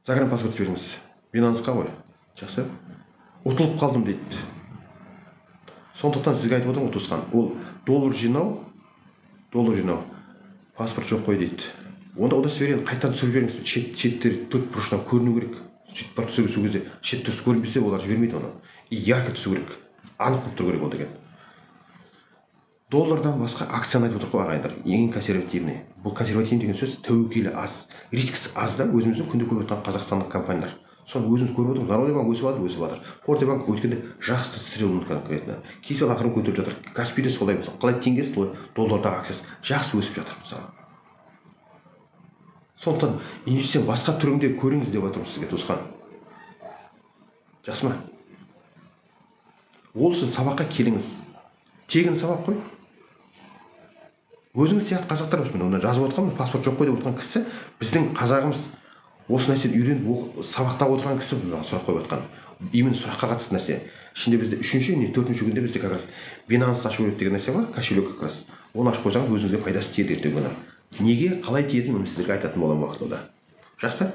Speaker 1: Загранпаспорт жіберіңіз. Binance'қа ғой. Жақсы. Ұтылып қалдым дейді. Сондықтан сізге айтып отырмын, туысқан. Ол доллар жинау, паспорт жоқ қой дейді. Онда удостоверение қайтадан түсіріп жіберіңіз. Шеттері төрт бұрышынан көріну керек. Сөйтіп барып түсіріп сол кезде шет дұрыс көрінбесе, олар жібермейді оны. И ярко түсу керек. Анық болып тұру керек ол деген. Доллардан басқа акцияны айтып отыр ғой ағайындар. Ең консервативный. Бұл консервативный деген сөз тәуекелі аз, рискісі аз да, өзіміздің күнде көріп отырған қазақстандық компаниялар. Соны өзіміз көріп отырмыз. Народный банк өсіп жатыр. Форте банк өткенде жақсы стрелнут конкретно. Кесел ақырын көтеріп жатыр. Каспийде солай мысалы. Қалай теңгесі солай доллардағы акциясы жақсы өсіп жатыр мысалы. Сондықтан инвестиция басқа түрінде көріңіз деп отырмын сізге, туысқан. Жақсы ма? Ол үшін сабаққа келіңіз. Тегін сабақ қой. Өзіңіз сияқты қазақтар өшмен, оны жазып отқан, паспорт жоқ қой деп отқан кісі, біздің қазағымыз осы нәрсені үйреніп сабақтап отырған кісі сұрақ қойып отқан. Именно сұраққа қатысты нәрсе. Ішінде бізде 3-ші, не 4-ші күнде бізде как раз Binance ашу керек деген нәрсе бар, кошелек как раз. Оны ашып қойсаңыз өзіңізге пайдасы тиеді ертеңгі күні. Неге, қалай тиетінін мен сіздерге айтатын боламын уақытында. Жақсы?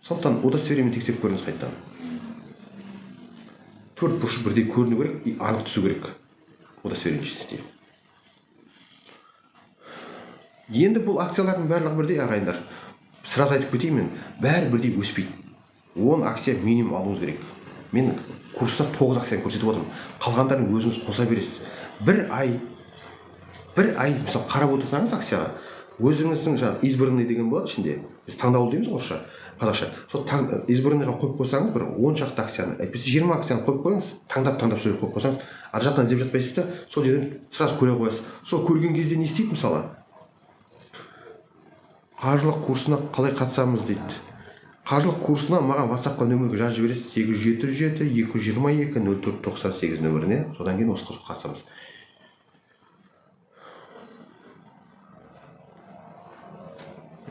Speaker 1: Сондықтан удостоверениені тексеріп көріңіз қайтадан. Төрт бұрышы бірдей көріну керек, и анық түсу керек. Удостоверение істейді. Енді бұл акциялардың барлығы бірдей ағайындар. Сразу айтып кетейін, бәрі бірдей өспейді. 10 акция минимум алуыңыз керек. Мен курста 9 акцияны көрсетіп отырмын. Қалғандарын өзіңіз қоса бересіз. Бір ай мысалы қарап отырсаңыз акцияға, өзіңіздің жаңағы избранный деген болады ішінде. Біз таңдаулы дейміз орысша, қазақша. Сол избранныйға қойып қойсаңыз, бір 10 шақты акцияны, әйтпесе 20 акцияны қойып қойыңыз, таңдап сөйлеп қойып қойсаңыз, ар жақтан іздеп жатпайсыз да, сол жерден сразу көре қоясыз. Сол көрген кезде не істейді мысалы? Қаржылық курсына қалай қатысамыз дейді. Қаржылық курсына маған WhatsApp-қа нөмірге жазып жібересіз, 877-222-0498 нөміріне, содан кейін осы қатысамыз.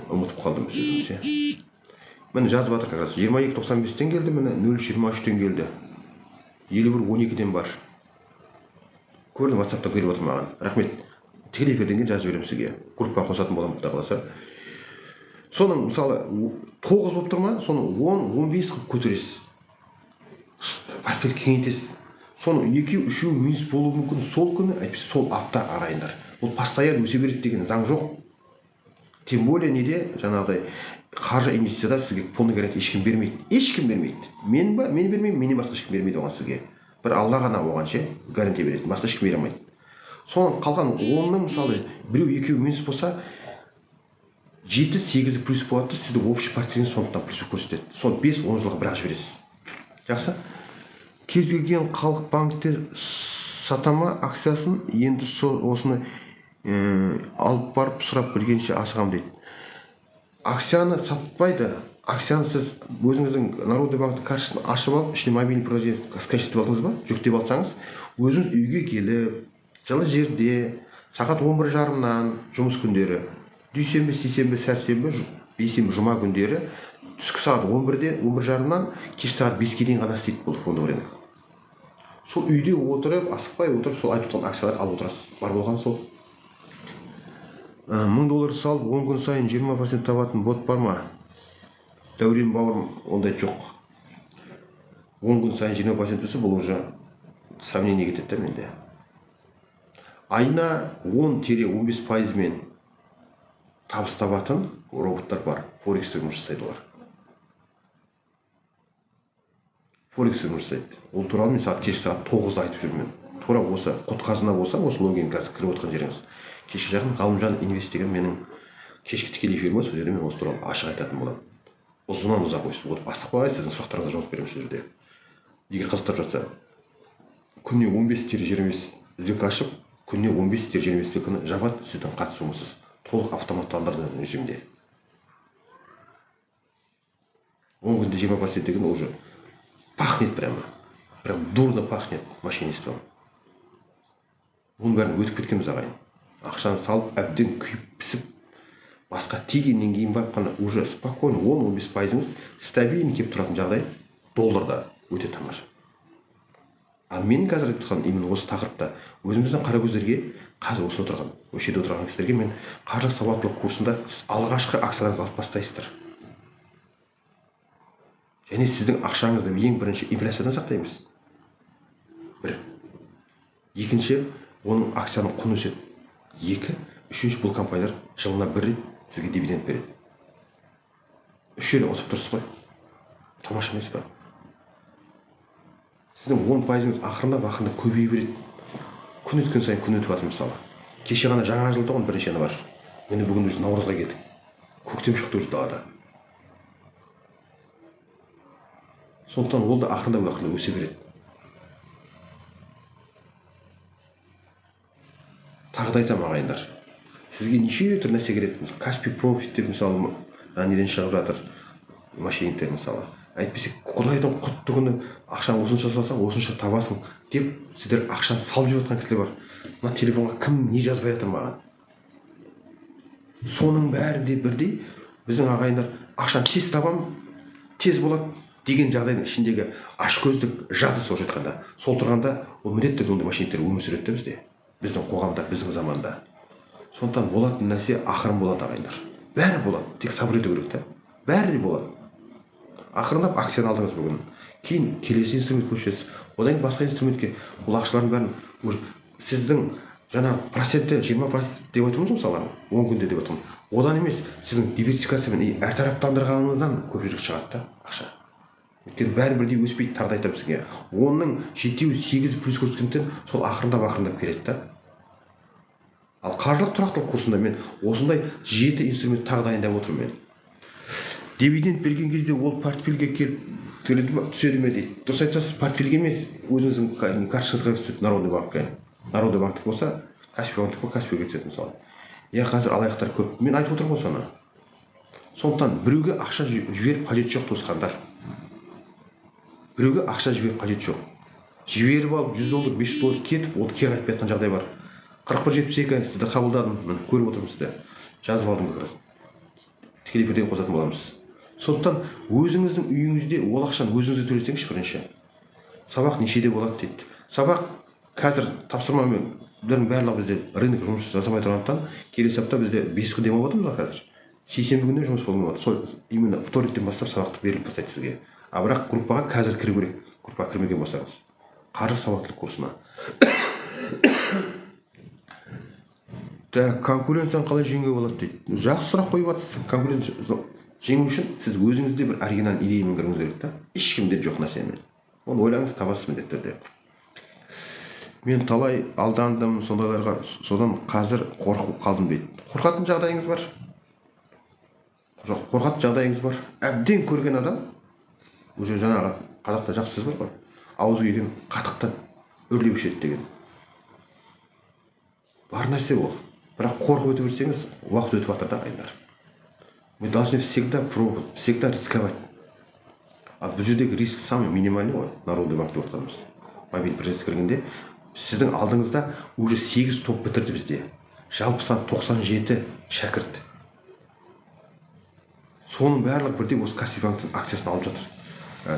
Speaker 1: Ұмытып қалдым сөзіңізше. Міне жазып жатыр как раз 22.95-тен келді, міне 0.23-тен келді. 51.12-ден бар. Көрдім, WhatsApp-та көріп отыр маған. Рахмет. Тікелей эфирден кейін жазып беремін сізге. Группаға қосатын боламын құдай қаласа. Соның мысалы 9 болып тұр ма, соны 10-15 қылып көтересіз. Портфель кеңейтесіз. Соны 2-3 минус болуы мүмкін сол күні, әйтпесе сол апта ағайындар. Ол постоянно өсе береді деген заң жоқ. Тем более неде жаңағыдай қаржы инвестицияда сізге полный гарантия ешкім бермейді. Ешкім бермейді. Мен бермеймін, менен басқа ешкім бермейді оған сізге. Бір Алла ғана оған ше гарантия береді. Басқа ешкім бере алмайды. Соның қалған 10-ның мысалы біреу-екеу минус болса, 7-8 плюс болады, сізді общий портфелін сондықтан плюс көрсетеді. Соны 5-10 жылға бірақ жібересіз. Жақсы? Кез келген халық банкте сатама акциясын енді осыны алып барып сұрап білгенше асығам дейді. Акцияны сатпайды. Акцияны сіз өзіңіздің Народный банктың карточасын ашып алып, ішіне мобильный приложениесін скачать алдыңыз ба, жүктеп алсаңыз, өзіңіз үйге келіп, жылы жерде сағат 11:30-нан жұмыс күндері, дүйсенбі, сейсенбі, сәрсенбі, бейсенбі, жұма күндері түскі сағат 11-де, 11:30-нан кеш сағат 5-ге дейін ғана істейді бұл фондовый рынок. Сол үйде отырып, асықпай отырып, сол айтып тұрған акциялар алып отырасыз. Бар болған сол. $1000 салып, 10 күн сайын 20% табатын бот бар ма? Дәурен бауырым, ондай жоқ. 10 күн сайын 20% болса, бұл уже сомнение кетеді менде. Айына 10-15%-мен табыс табатын роботтар бар. Форекс жұмыс жасайды олар. Форекс жұмыс жасайды. Ол туралы мен кеш сағат 9-да айтып жүрмін. Тура осы құт қазына болса, осы логин қазір кіріп отқан жеріңіз. Кешке жақын Ғалымжан инвест деген менің кешкі тікелей эфирім, сол жерде мен осы туралы ашық айтатын боламын. Ұзынан ұзақ ойсыз. Асықпай сіздің сұрақтарыңызға жауап беремін сол жерде. Егер қызықтырып жатса, күніне 15-20 сделка ашып, күніне 15-20 сделканы жабады сіздің қатысуыңызсыз. Толық автоматтандырылған режимде. 10 күнде 20% деген уже пахнет прямо. Прям дурно пахнет мошенничеством. Оның бәрін өтіп кеткенбіз ағайын. Ақшаны салып, әбден күйіп пісіп, басқа тегеннен кейін барып қана уже спокойно 10-15%-іңіз стабильный кеп тұратын жағдай долларда өте тамаша. Ал менің қазір айтып тұрған именно осы тақырыпта өзіміздің қара көздерге қазір осы отырған осы жерде отырған кісілерге мен қаржы сауаттылық курсында сіз алғашқы акцияларыңызды алып бастайсыздар. Және сіздің ақшаңызды ең бірінші инфляциядан сақтаймыз. Бір. Екінші, оның акцияның құны өседі. Екі. Үшінші, бұл компаниялар жылына бір рет сізге дивиденд береді. Үш жерде отырып тұрсыз ғой. Тамаша емес па? Сіздің 10%-іңіз ақырындап көбейе береді. Күн өткен сайын күн өтіп жатыр мысалы. Кеше ғана жаңа жыл тұғын бірінші январь. Мені бүгін уже наурызға келдік. Көктем шықты уже далада. Сондықтан ол да ақырындап өсе береді. Тағы да айтамын ағайындар. Сізге неше түрлі нәрсе келеді. Каспи профит деп мысалы неден шығып жатыр. Мошенниктер мысалы. Әйтпесе құдайдың құтты күні ақшаны осынша салсаң, осынша табасың деп сіздер ақшаны салып жеп жатқан кісілер бар. Мына телефонға кім не жазбай жатыр маған? Соның бәрінде бірдей біздің ағайындар ақшаны тез табам, тез болады деген жағдайдың ішіндегі ашкөздік жады сол жатқанда. Сол тұрғанда ол міндетті түрде ондай мошенниктер өмір сүреді бізде. Біздің қоғамда, біздің заманда. Сондықтан болатын нәрсе ақырын болады ағайындар. Бәрі болады, тек сабыр ету керек та. Бәрі болады. Ақырындап акцияны алдыңыз бүгін. Кейін келесі инструмент көшесіз. Одан басқа инструментке бұл ақшалардың бәрін сіздің жаңа процентті 20% деп айтамыз мысалы, 10 күнде деп айтамын. Одан емес, сіздің диверсификациямен әртараптандырғаныңыздан көбірек шығады да ақша. Өйткені бәрі бірдей өспейді, тағы да айтамын сізге. 10-ның 7-8 плюс көрсеткендіктен сол ақырындап келеді да. Ал қаржылық тұрақтылық курсында мен осындай 7 инструмент тағы дайындап отырмын мен. Дивиденд берген кезде ол портфельге келіп түседі ме дейді. Дұрыс айтасыз, портфельге емес, өзіңіздің карточкаңызға түседі. Народный банкке. Народный банктікі болса, Каспи банктікі Каспиге түседі мысалы. Қазір алаяқтар көп. Мен айтып отырмын ғой соны. Сондықтан біреуге ақша жіберіп қажет жоқ туысқандар. Біреуге ақша жіберіп қажет жоқ. Жіберіп алып $100, $500 кетіп, ол кері қайтып жатқан жағдай бар. 4172 сізді қабылдадым, көріп отырмын сізді. Жазып алдым как раз. Тікелей эфирден қосатын боламыз. Сондықтан өзіңіздің үйіңізде ол ақшаны өзіңізге төлесеңізші бірінші. Сабақ нешеде болады дейді. Сабақ қазір тапсырмамен барлығы бізде рынок жұмыс жасамай тұрғандықтан келесі апта бізде 5 күн демалып отырмыз қазір. Сейсенбі күні жұмыс болмайды. Сол именно вторниктен бастап сабақты беріліп бастайды сізге. А бірақ группаға қазір кіру керек. Группаға кірмеген болсаңыз. Қаржы сауаттылық курсына. Конкуренцияны қалай жеңуге болады дейді. Жақсы сұрақ қойып жатсыз. Конкуренция жеңу үшін сіз өзіңізде бір оригинал идеямен кіруіңіз керек та. Ешкімде жоқ нәрсемен. Оны ойлаңыз, табасыз міндетті түрде. Мен талай алдандым сондайларға, содан қазір қорқып қалдым дейді. Қорқатын жағдайыңыз бар? Жоқ, қорқатын жағдайыңыз бар. Әбден көрген адам, уже жаңағы қазақта жақсы сөз бар ғой. Аузы күйген қатықтан үрлеп ішеді деген. Бар нәрсе ол. Бірақ қорқып өтіп берсеңіз, уақыт өтіп жатыр да ағайындар. Мы должны всегда пробовать, всегда рисковать. А бұл жердегі риск самый минимальный ғой, Народный банк деп отырмыз. Мобильді приложение кіргенде сіздің алдыңызда уже 8 топ бітірді бізде. Жалпы сан 97 шәкірт. Соның барлығы бірдей осы Каспи банктың акциясын алып жатыр.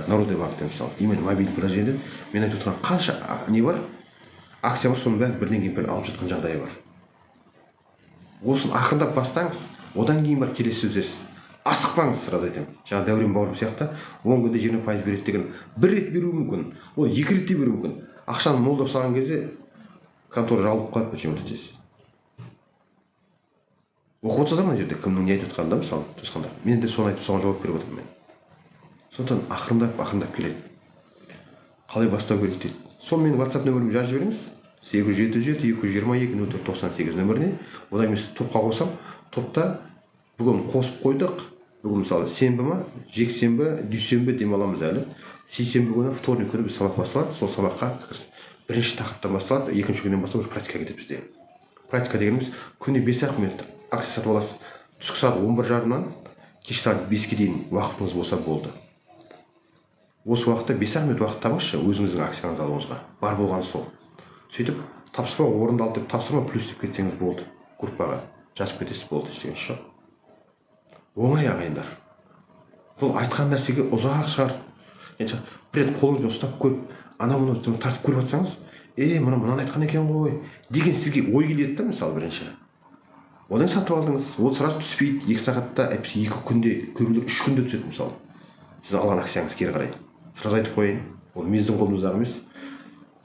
Speaker 1: Народный банктен мысалы, именно мобильді приложениеден мен айтып отырған қанша не бар? Акция бар, соның бәрін бірден кейін алып жатқан жағдайы бар. Осын ақырындап бастаңыз, одан кейін бар келесі сөздерсіз. Асықпаңыз, сразу айтамын. Жаңа Дәурен бауырым сияқты 10 күнде 20% береді деген бір рет беруі мүмкін. Ол 2 ретте беруі мүмкін. Ақшаны молдап салған кезде контора жабылып қалады, почему-то десіз. Оқып отырсыздар мына жерде кімнің не айтып жатқанын да, мысалы, туысқандар. Мен де соны айтып соған жауап беріп отырмын мен. Сондықтан ақырындап келеді. Қалай бастау керек дейді. Сол менің WhatsApp нөмірімді жазып жіберіңіз. 877-222-0498 нөміріне. Одан мен топқа қосам. Топта бүгін қосып қойдық. Бүгін мысалы сенбі ма, жексенбі, дүйсенбі демаламыз әлі. Сейсенбі күні, вторник күні біз сабақ басталады. Сол сабаққа бірінші тақырыптан басталады, екінші күннен бастап уже практика кетеді бізде. Практика дегеніміз күнде 5-ақ минут акция сатып аласыз. Түскі сағат 11:30-нан кеш сағат 5-ке дейін уақытыңыз болса болды. Осы уақытта 5-ақ минут уақыт табыңызшы өзіңіздің акцияңызды алуыңызға. Бар болған сол. Сөйтіп тапсырма орындалды деп тапсырма плюс деп кетсеңіз болды. Группаға жазып кетесіз болды ештеңе жоқ. Оңай ағайындар. Бұл айтқан нәрсеге ұзақ шығар. Бір рет қолыңызбен ұстап көріп, ана мұны тартып көріп жатсаңыз, мынаны айтқан екен ғой деген сізге ой келеді да, мысалы бірінші. Одан сатып алдыңыз, ол сразу түспейді, 2 сағатта, әйтпесе 2 күнде, көбінде 3 күнде түседі мысалы. Сіз алған акцияңыз кері қарай. Сразу айтып қойын, ол біздің қолымыздағы емес.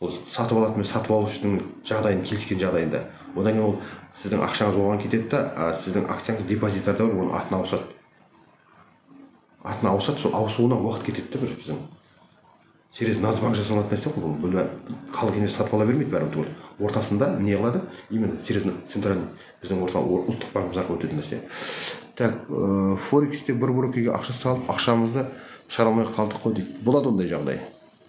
Speaker 1: Ол сатып алатын мен сатып алушының жағдайын келіскен жағдайында. Одан кейін ол сіздің ақшаңыз оған кетеді да, сіздің акцияңыз депозитарда бар, оның атына ауысады. Атына ауысады, сол ауысуына уақыт кетеді да бір біздің. Через Нацбанк жасалатын нәрсе ғой, бұл халық емес сатып ала бермейді бәрін түгел. Ортасында не қылады? Именно через центральный біздің ұлттық банкіміз арқылы өтетін нәрсе. Так, Форексте бір брокерге ақша салып, ақшамызды шығара алмай қалдық қой дейді. Болады ондай жағдай.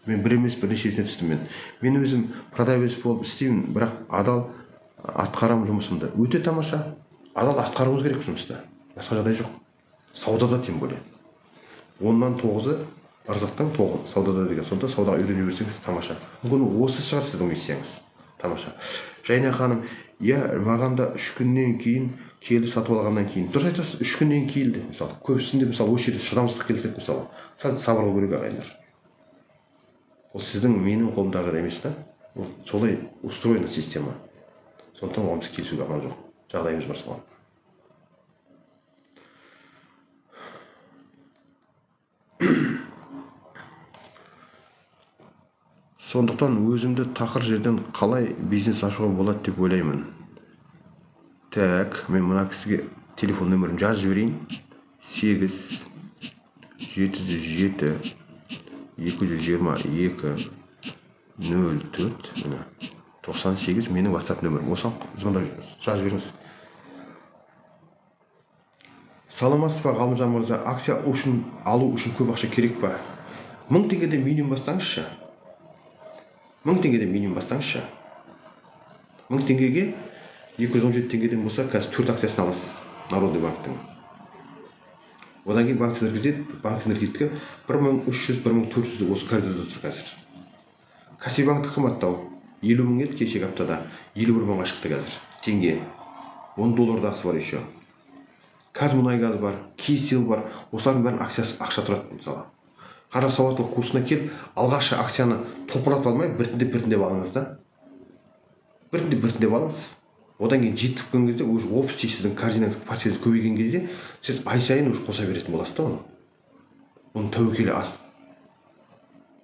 Speaker 1: Мен бір емес бірнешесіне түстім мен өзім продавец болып істеймін, бірақ адал атқарамын жұмысымды. Өте тамаша. Адал атқаруыңыз керек жұмысты. Басқа жағдай жоқ. Саудада тем более. 10-нан 9-ы ырзықтың 9 саудада деген. Сонда саудаға үйрене берсеңіз тамаша. Мүмкін осы шығар сіздің миссияңыз. Тамаша. Жайна ханым, маған да 3 күннен кейін келді, сатып алғаннан кейін. Дұрыс айтасыз, 3 күннен келді. Мысалы, көбісінде мысалы осы жерде шыдамсыздық келтіреді мысалы. Сәл сабыр болу керек ағайындар. Ол сіздің менің қолымдағы емес та. Ол солай устроена система. Сондықтан оған біз келісуге амал жоқ. Жағдайымыз бар соған. Сондықтан өзімді тақыр жерден қалай бизнес ашуға болады деп ойлаймын. Так, мен мына кісіге телефон нөмірін жазып жіберейін. 8 707 222 04 98 менің WhatsApp нөмірім. Осыған звондап жазып жіберіңіз. Саламатсыз ба Ғалымжан мырза, акция алу үшін көп ақша керек па? 1000 теңгеден минимум бастаңызшы. 1000 теңгеден минимум бастаңызшы. 1000 теңгеге 217 теңгеден болса, қазір 4 акциясын аласыз Народный банктың. Одан кейін банк энергетика 1300-1400 осы коридорда тұр қазір. Кассибанкты қымбаттау. 50 мың еді кешегі аптада. 51 мыңға шықты қазір. Теңге. $10 ақысы бар еще. Қазмұнайгаз бар, Кисел бар. Осылардың бәрін акциясы ақша тұрады мысалы. Қара сауаттылық курсына келіп, алғашқы акцияны топыратып алмай, біртіндеп алыңыз да. Біртіндеп алыңыз. Одан кейін жетіп келген кезде, уже общий сіздің корзинаңыз, портфеліңіз көбейген кезде, сіз ай сайын уже қоса беретін боласыз да оны. Оның тәуекелі аз.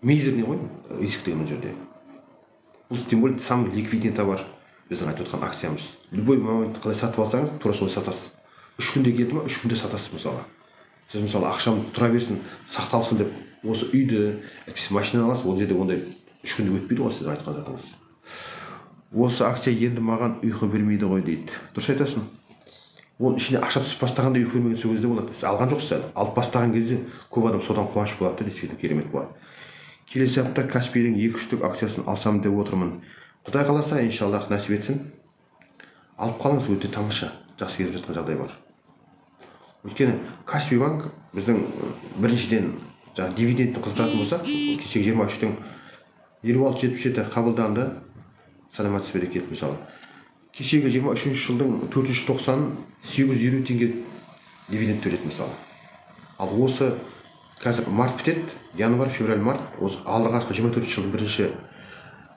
Speaker 1: Мизерный ғой, риск деген жерде. Бұл тем более самый ликвидный товар. Біздің айтып отқан акциямыз. Любой момент қалай сатып алсаңыз, тура солай сатасыз. 3 күнде келді ма, 3 күнде сатасыз мысалы. Сіз мысалы ақшам тұра берсін, сақталсын деп, осы үйді, әйтпесе машинаны аласыз, ол жерде ондай 3 күнде өтпейді ғой сіз айтқан затыңыз. Осы акция енді маған ұйқы бермейді ғой дейді. Дұрыс айтасың. Оның ішіне ақша түсіп бастағанда ұйқы бермеген сол кезде болады. Сіз алған жоқсыз әлі. Алып бастаған кезде көп адам содан қуаныш болады да, действительно керемет болады. Келесі апта Каспийдің 2-3 штук акциясын алсам деп отырмын. Құдай қаласа, иншаллах нәсіп етсін. Алып қалыңыз, өте тамаша. Жақсы кетіп жатқан жағдай бар. Өйткені Каспий банк біздің біріншіден дивидендті қызықтыратын болса, кешегі 23-тің 56-77 қабылданды. Саламатсыз ба деп мысалы. Кешегі 23 жылдың 4-ші тоқсан 850 теңге дивиденд төледі мысалы. Ал осы қазір март бітеді, январь, февраль, март, осы алғашқы 24 жылдың бірінші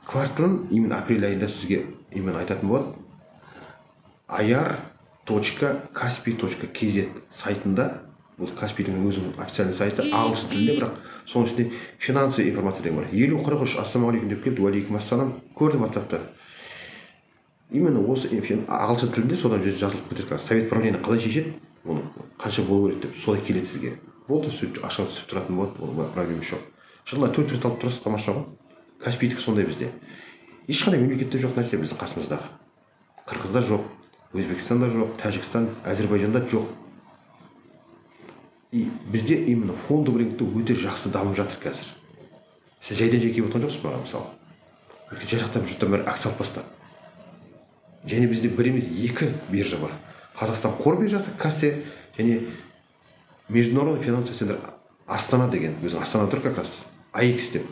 Speaker 1: кварталын, именно апрель айында сізге именно айтатын болады. ayar.kaspi.kz сайтында, бұл Каспийдің өзінің официальный сайты, ағылшын тілінде, бірақ соның ішінде финансы информация деген бар. 50-43 ассалаумағалейкум деп келді, уалейкум ассалам, көрдім WhatsApp'та. Именно осы ағылшын тілінде содан жазылып кетеді. Совет правление қалай шешеді, оны қанша болу керек деп, солай келеді сізге. Болды, сөйтіп ашық түсіп тұратын болады, ол проблема жоқ. Жылына 4 рет алып тұрасыз, тамаша ғой. Каспийдік сондай бізде. Ешқандай мемлекетте жоқ нәрсе біздің қасымыздағы. Қырғызда жоқ, Өзбекстанда жоқ, Тәжікстан, Әзербайжанда жоқ. И бізде именно фондовый рынокта өте жақсы дамып жатыр қазір. Сіз жайдан жай келіп отырған жоқсыз маған мысалы. Өйткені жай жақтан жұрттан бәрі акция алып бастады. Және бізде бір емес 2 биржа бар. Қазақстан қор биржасы, кассе, және международный финансовый центр Астана деген. Біздің Астана тұр как раз. AX деп.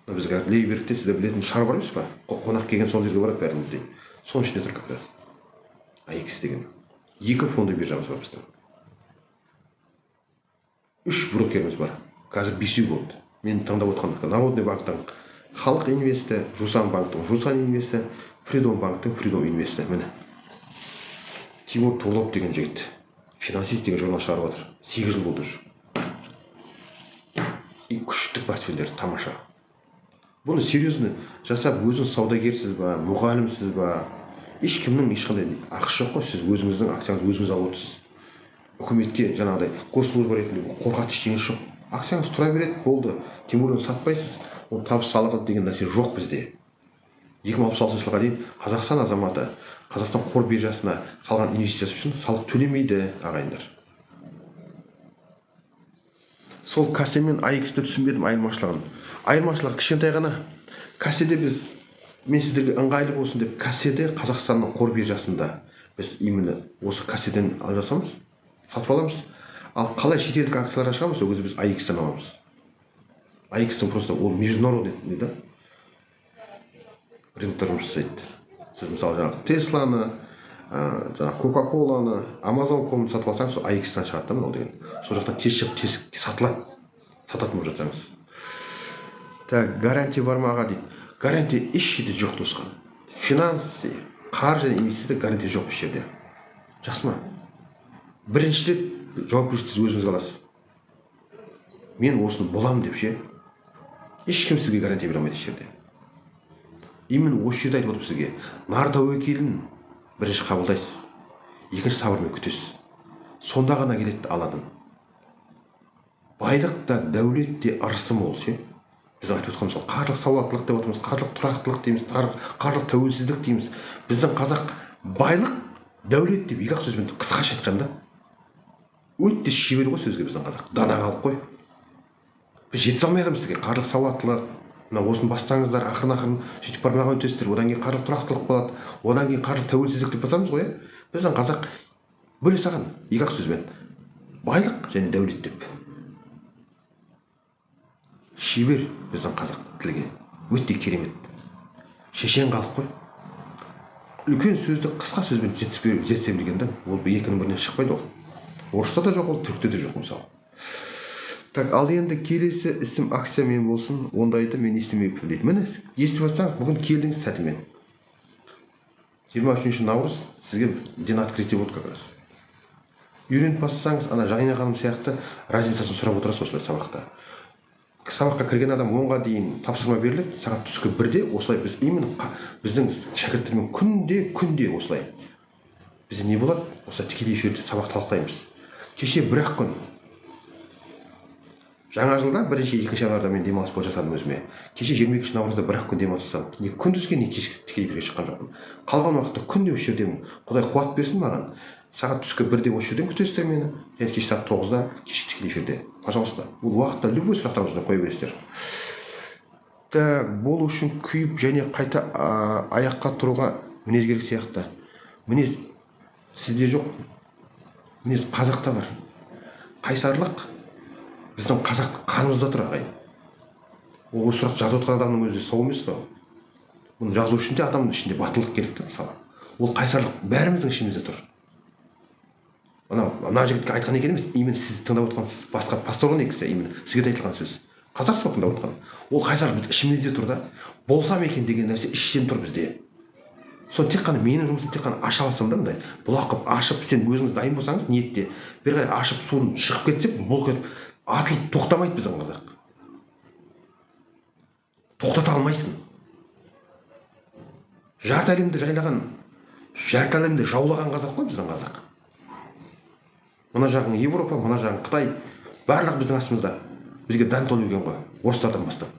Speaker 1: Бізге Лейбергте сізді білетін шар бар емес па? Қонақ келген сол жерге барады бәрімізде. Соның ішінде тұр как раз. AX деген. 2 фонды биржамыз бар біздің. 3 брокеріміз бар. Қазір 5 болды. Мен таңдап отқан Народный банктан Халық инвесті, Жусан банктың Жусан инвесті, Фридом банктың Фридом инвесті. Міне Тимур Толоп деген жігіт финансист деген журнал шығарып отыр. 8 жыл болды уже. И күшті портфельдер тамаша. Бұны серьезно жасап, өзіңіз саудагерсіз ба, мұғалімсіз ба, ешкімнің ешқандай ақысы жоқ қой. Сіз өзіңіздің акцияңызды өзіңіз алып отырсыз. Үкіметке жаңағыдай госслужба ретінде қорқат ештеңесі жоқ. Акцияңыз тұра береді, болды. Тимурды сатпайсыз, ол табыс салығы деген нәрсе жоқ бізде. 2066 жылға дейін Қазақстан азаматы Қазақстан қор биржасына салған инвестициясы үшін салық төлемейді, ағайындар. Сол кассе мен AX-ті түсінбедім айырмашылығын. Айырмашылығы кішкентай ғана. Касседе мен сіздерге ыңғайлы болсын деп, касседе Қазақстанның қор биржасында біз именно осы касседен жасамыз, сатып аламыз. Ал қалай шетелдік акцияларға шығамыз, өзі біз AX-тен аламыз. AX-тің просто ол международный, да? Рынокта жұмыс жасайды. Сіз мысалы жаңағы Тесланы, жаңағы Кока-Коланы, Amazon.com сатып алсаңыз, сол AX-тан шығады ол деген. Сол жақтан тез шығып, тез сатылады. Сататын болып жатсаңыз. Так, гарантия бар ма аға дейді. Гарантия еш жерде жоқ, достар. Финансы, қаржы және инвестиция гарантия жоқ еш жерде. Жақсы ма? Бірінші рет жауапкершілікті өзіңіз аласыз. Мен осыны боламын деп ше. Ешкім сізге гарантия бере алмайды еш жерде. Именно осы жерде айтып отыр сізге. Нар тәуекелін бірінші қабылдайсыз, екінші сабырмен күтесіз. Сонда ғана келеді Алладан. Байлық та, дәулет те ырысы мол ше. Біз айтып отқанымыз сол қаржылық сауаттылық деп отырмыз, қаржылық тұрақтылық дейміз, қаржылық тәуелсіздік дейміз. Біздің қазақ байлық, дәулет деп екі-ақ сөзбен қысқаша айтқанда өте шебер ғой сөзге біздің қазақ. Дана халық қой. Біз жете алмай қаламыз сізге қаржылық сауаттылық. Мына осыны бастаңыздар, ақырын сөйтіп бармаған өтесіздер. Одан кейін қаржылық тұрақтылық болады, одан кейін қаржылық тәуелсіздік деп басамыз ғой. Біздің қазақ бөле саған екі-ақ сөзбен байлық және дәулет деп. Шебер біздің қазақ тілге. Өте керемет. Шешен халық қой. Үлкен сөзді қысқа сөзбен жетсе білген да, ол екінің бірінен шықпайды ол. Орыста да жоқ, ол түркте де жоқ мысалы. Так, ал енді келесі ісім акция мен болсын, ондайды мен естімеймін дейді. Міне, естіп жатсаңыз, бүгін келдіңіз сәтімен. 23 наурыз сізге ден открытие болды как раз. Үйреніп бассаңыз, ана Жайна ханым сияқты разницасын сұрап отырасыз осылай сабақта. Сабаққа кірген адам 10-ға дейін тапсырма беріледі, сағат түскі 1-де осылай біз именно біздің шәкірттермен күнде осылай. Бізде не болады? Осылай тікелей эфирде сабақ талқылаймыз. Кеше бір-ақ күн жаңа жылда бірінші, екінші январьда мен демалыс болып жасадым өзіме. Кеше 22 наурызда бір-ақ күн демалыс жасадым. Не күндізге, не кешкі тікелей эфирге шыққан жоқпын. Қалған уақытта күнде осы жердемін. Құдай қуат берсін маған. Сағат түскі 1-де осы жерден күтесіздер мені. Және кешкі сағат 9-да кешкі тікелей эфирде. Пожалуйста. Бұл уақытта любой сұрақтарыңызды қоя бересіздер. Так, бол үшін күйіп және қайта аяққа тұруға мінез керек сияқты. Мінез сізде жоқ. Мінез қазақта бар. Қайсарлық біздің қазақ қанымызда тұр ағайын. Ол сұрақ жазып отқан адамның өзі сау емес қой. Оны жазу үшін де адамның ішінде батылдық керек те мысалы. Ол қайсарлық бәріміздің ішімізде тұр. Мына жігітке айтқан екен емес, именно сізді тыңдап отқан басқа пасторған екісі, именно сізге де айтылған сөз. Қазақсыз ба тыңдап отқан? Ол қайсарлық біз ішімізде тұр да. Болсам екен деген нәрсе іштен тұр бізде. Сол тек қана менің жұмысым тек қана аша алсам да мындай. Бұлақ қып ашып, сен өзіңіз дайын болсаңыз ниетте, бері қарай ашып суын шығып кетсек, бұл кетіп атылып тоқтамайды біздің қазақ. Тоқтата алмайсың. Жарты әлемді жайлаған, жарты әлемді жаулаған қазақ қой біздің қазақ. Мына жағың Европа, мына жағың Қытай, барлық біздің астымызда. Бізге дән толып жүрген ғой, орыстардан бастап.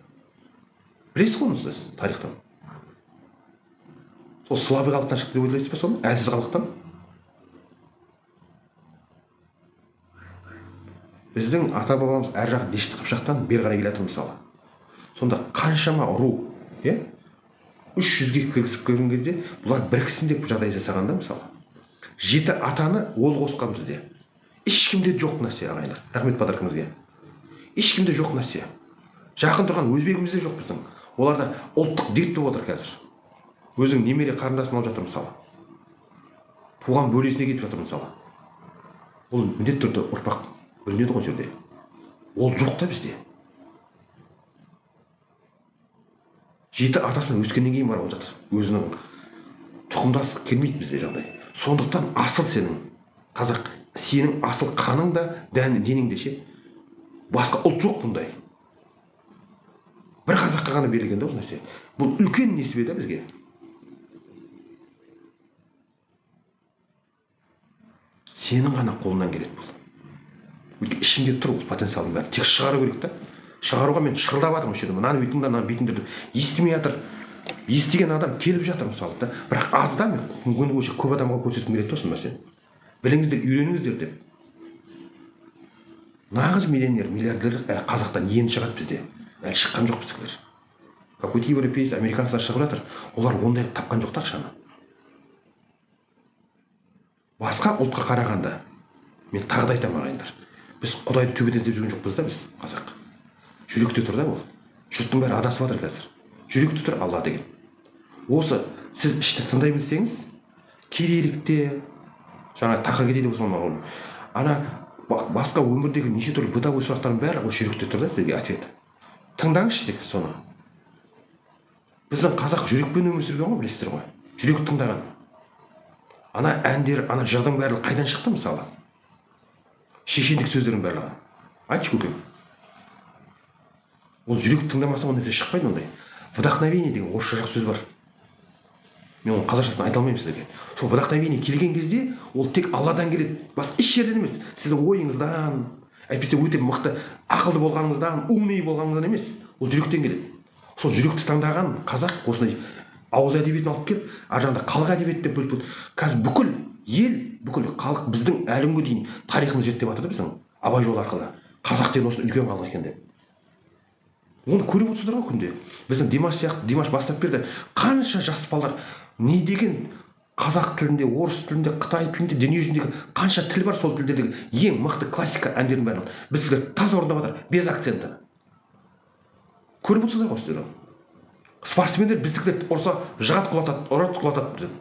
Speaker 1: Білесіз ғой оны сіз тарихтан. Сол слабый халықтан шықты деп ойлайсыз ба соны? Әлсіз халықтан? Біздің ата-бабамыз әр жақ дешті қыпшақтан бері қарай келе жатыр мысалы. Сонда қаншама ру, 300-ге кіргізіп көрген кезде бұлар біріксін деп жағдай жасағанда мысалы. 7 атаны ол қосқан бізде. Ешкімде жоқ нәрсе ағайындар. Рахмет подаркыңызға. Ешкімде жоқ нәрсе. Жақын тұрған өзбегімізде жоқ біздің. Оларда ұлттық дерт болып отыр қазір. Өзің немере қарындасын алып жатыр мысалы. Туған бөлесіне кетіп жатыр мысалы. Ол міндетті түрде ұрпақ бөлінеді ғой жерде. Ол жоқ та бізде. жеті атасынан өскеннен кейін бар болып жатыр. Өзінің тұқымдас келмейді бізде жағдай. Сондықтан асыл сенің қазақ, сенің асыл қаның да денің де ше. Басқа ұлт жоқ бұндай. Бір қазаққа ғана берілген да бұл нәрсе. Бұл үлкен несібе да бізге. Сенің ғана қолынан келеді бұл. Ішінде тұр бұл потенциалдың бәрі. Тек шығару керек та. Шығаруға мен шырылдап жатырмын осы жерде. Мынаны бүйтіңдер, мынаны бүйтіңдер. Естімей жатыр. Естіген адам келіп жатыр мысалы да. Бірақ аз да мен күнгі көше көп адамға көрсеткім келеді осы нәрсе. Біліңіздер, үйреніңіздер деп. Нағыз миллиардер қазақтан енді шығады бізде. Әлі шыққан жоқ біздікілер. Какой-то европейец, американецтер шығып жатыр. Олар ондай тапқан жоқ та ақшаны. Басқа ұлтқа қарағанда мен тағы да айтамын ағайындар. Біз Құдайды төбеден іздеп жүрген жоқпыз да біз, қазақ. Жүректе тұр да ол. Жұрттың бәрі адасып жатыр қазір. Жүректе тұр Алла деген. Осы сіз іште тыңдай білсеңіз, керейлікте, жаңа тақырға дейді болсын, ана басқа өмірдегі неше түрлі бытовой сұрақтардың бәрі осы жүректе тұр да сізге ответ. Тыңдаңызшы тек соны. Біздің қазақ жүрекпен өмір сүрген ғой, білесіздер ғой. Жүрек тыңдаған. Ана әндер, ана жырдың барлығы қайдан шықты мысалы? Шешендік сөздердің барлығы. Айтшы көкем. Ол жүрек тыңдамаса ол нәрсе шықпайды ондай. Вдохновение деген орысша жақ сөз бар. Мен оның қазақшасын айта алмаймын сіздерге. Сол вдохновение келген кезде ол тек Алладан келеді. Басқа еш жерден емес. Сіздің ойыңыздан, әйтпесе өте мықты ақылды болғаныңыздан, умный болғаныңыздан емес. Ол жүректен келеді. Сол жүректі таңдаған қазақ осындай ауыз әдебиетін алып келіп, ар жағында халық әдебиеті деп бөліп. Қазір бүкіл ел, бүкіл халық біздің әлі күнге дейін тарихымызды зерттеп жатыр да біздің Абай жолы арқылы. Қазақ деген осы үлкен халық екен деп. Оны көріп отырсыздар ғой күнде. Біздің Димаш сияқты, Димаш бастап берді. Қанша жас балалар не деген қазақ тілінде, орыс тілінде, қытай тілінде, дүние жүзіндегі қанша тіл бар, сол тілдердегі ең мықты классика әндердің бәрін біздер таза орындап жатыр, без акцента. Көріп отырсыздар ғой сіздер. Спортсмендер біздікілер ұрса жығат құлатады, ұрат құлатады.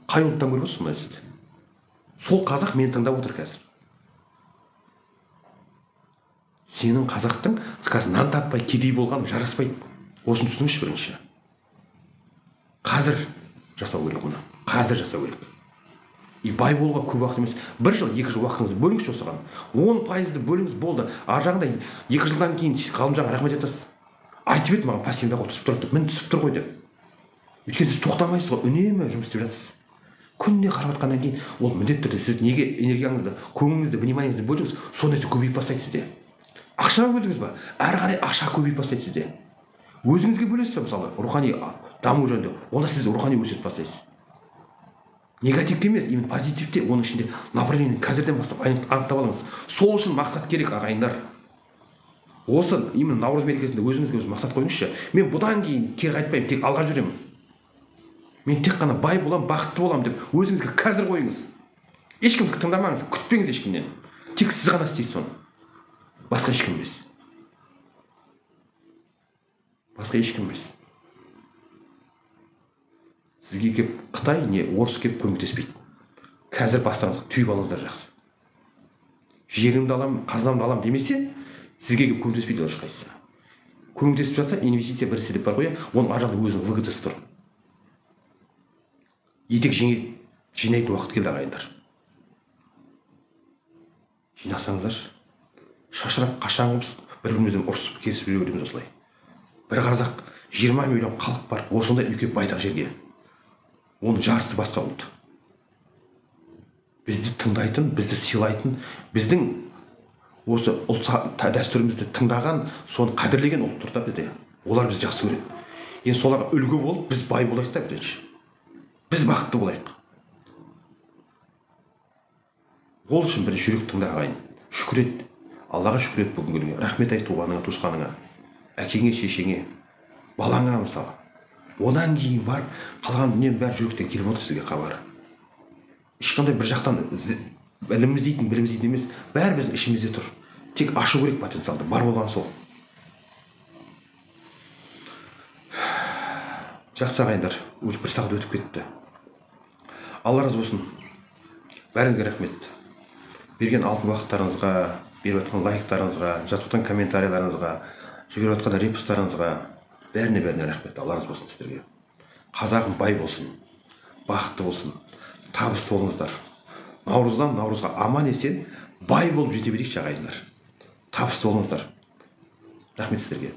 Speaker 1: Қай ұлттан көріп отырсыз мұндай сізді? Сол қазақ мені тыңдап отыр қазір. Сенің қазақтың қазір нан таппай кедей болған жараспайды. Осыны түсініңізші бірінші. Қазір жасау керек мұны. Қазір жасау керек. И бай болуға көп уақыт емес. 1 жыл, 2 жыл уақытыңызды бөліңізші осыған. 10% бөліңіз болды. Ар жағында 2 жылдан кейін ғалымжанға рахмет айтасыз. Айтып еді маған пассивдаға түсіп тұрады деп. Мін түсіп тұр ғой деп. Өйткені сіз тоқтамайсыз ғой, үнемі жұмыс істеп жатсыз. Күнде қарап жатқаннан кейін ол міндетті түрде сіз неге энергияңызды, көңіліңізді, вниманиеңізді бөлдіңіз, сол нәрсе көбейіп бастайды сізде. Ақша бөлдіңіз ба? Әрі қарай ақша көбейіп бастайды сізде. Өзіңізге бөлесіз бе мысалы рухани даму жөнінде, онда сіз рухани өсіп бастайсыз. Негативке емес, именно позитивте, оның ішінде направление қазірден бастап анықтап алыңыз. Сол үшін мақсат керек ағайындар. Осы именно Наурыз мерекесінде өзіңізге өзі мақсат қойыңызшы. Мен бұдан кейін кері қайтпаймын, тек алға жүремін. Мен тек қана бай болам, бақытты болам деп өзіңізге қазір қойыңыз. Ешкімді тыңдамаңыз, күтпеңіз ешкімнен. Тек сіз ғана істейсіз соны. Басқа ешкім емес. Басқа ешкім емес. Сізге кеп Қытай не орыс кеп көмектеспейді. Қазір бастарыңызға түйіп алыңыздар жақсы. Жерімді алам, қазынамды алам демесе, сізге кеп көмектеспейді ешқайсысы. Көмектесіп жатса, инвестиция бірісі деп бар ғой, оның ар жағында өзінің выгодасы тұр. Етек жинайтын уақыт келді ағайындар. Жинасаңыздар, шашырап қашаңыз бір-бірімізден ұрысып керісіп жүре береміз осылай. Бір қазақ 20 миллион халық бар, осындай үлкен байтақ жерге. Оның жарысы басқа ұлт. Бізді тыңдайтын, бізді сыйлайтын, біздің осы ұлт дәстүрімізді тыңдаған, соны қадірлеген ұлт тұр да бізде. Олар бізді жақсы көреді. Енді соларға үлгі болып, біз бай болайық та бірінші. Біз бақытты болайық. Ол үшін бір жүрек тыңда ағайын. Шүкір ет. Аллаға шүкір ет бүгінгі күнге. Рахмет айт туғаныңа, туысқаныңа, әкеңе, шешеңе, балаңа мысалы. Онан кейін бар, қалған дүниенің бәрі жүректен келіп отыр сізге хабар. Ешқандай бір жақтан білім іздейтін емес, бәрі біздің ішімізде тұр. Тек ашу керек потенциалды, бар болған сол. Жақсы ағайындар, уже 1 сағат өтіп кетті. Алла разы болсын. Бәріңізге рахмет. Берген алтын уақыттарыңызға, беріп жатқан лайктарыңызға, жазып жатқан комментарийларыңызға, жіберіп жатқан репосттарыңызға, Бәріне рахмет, Алла разы болсын сіздерге. Қазағым бай болсын, бақытты болсын, табысты болыңыздар. Наурыздан наурызға аман есен бай болып жете берейікші ағайындар. Табысты болыңыздар. Рахмет сіздерге.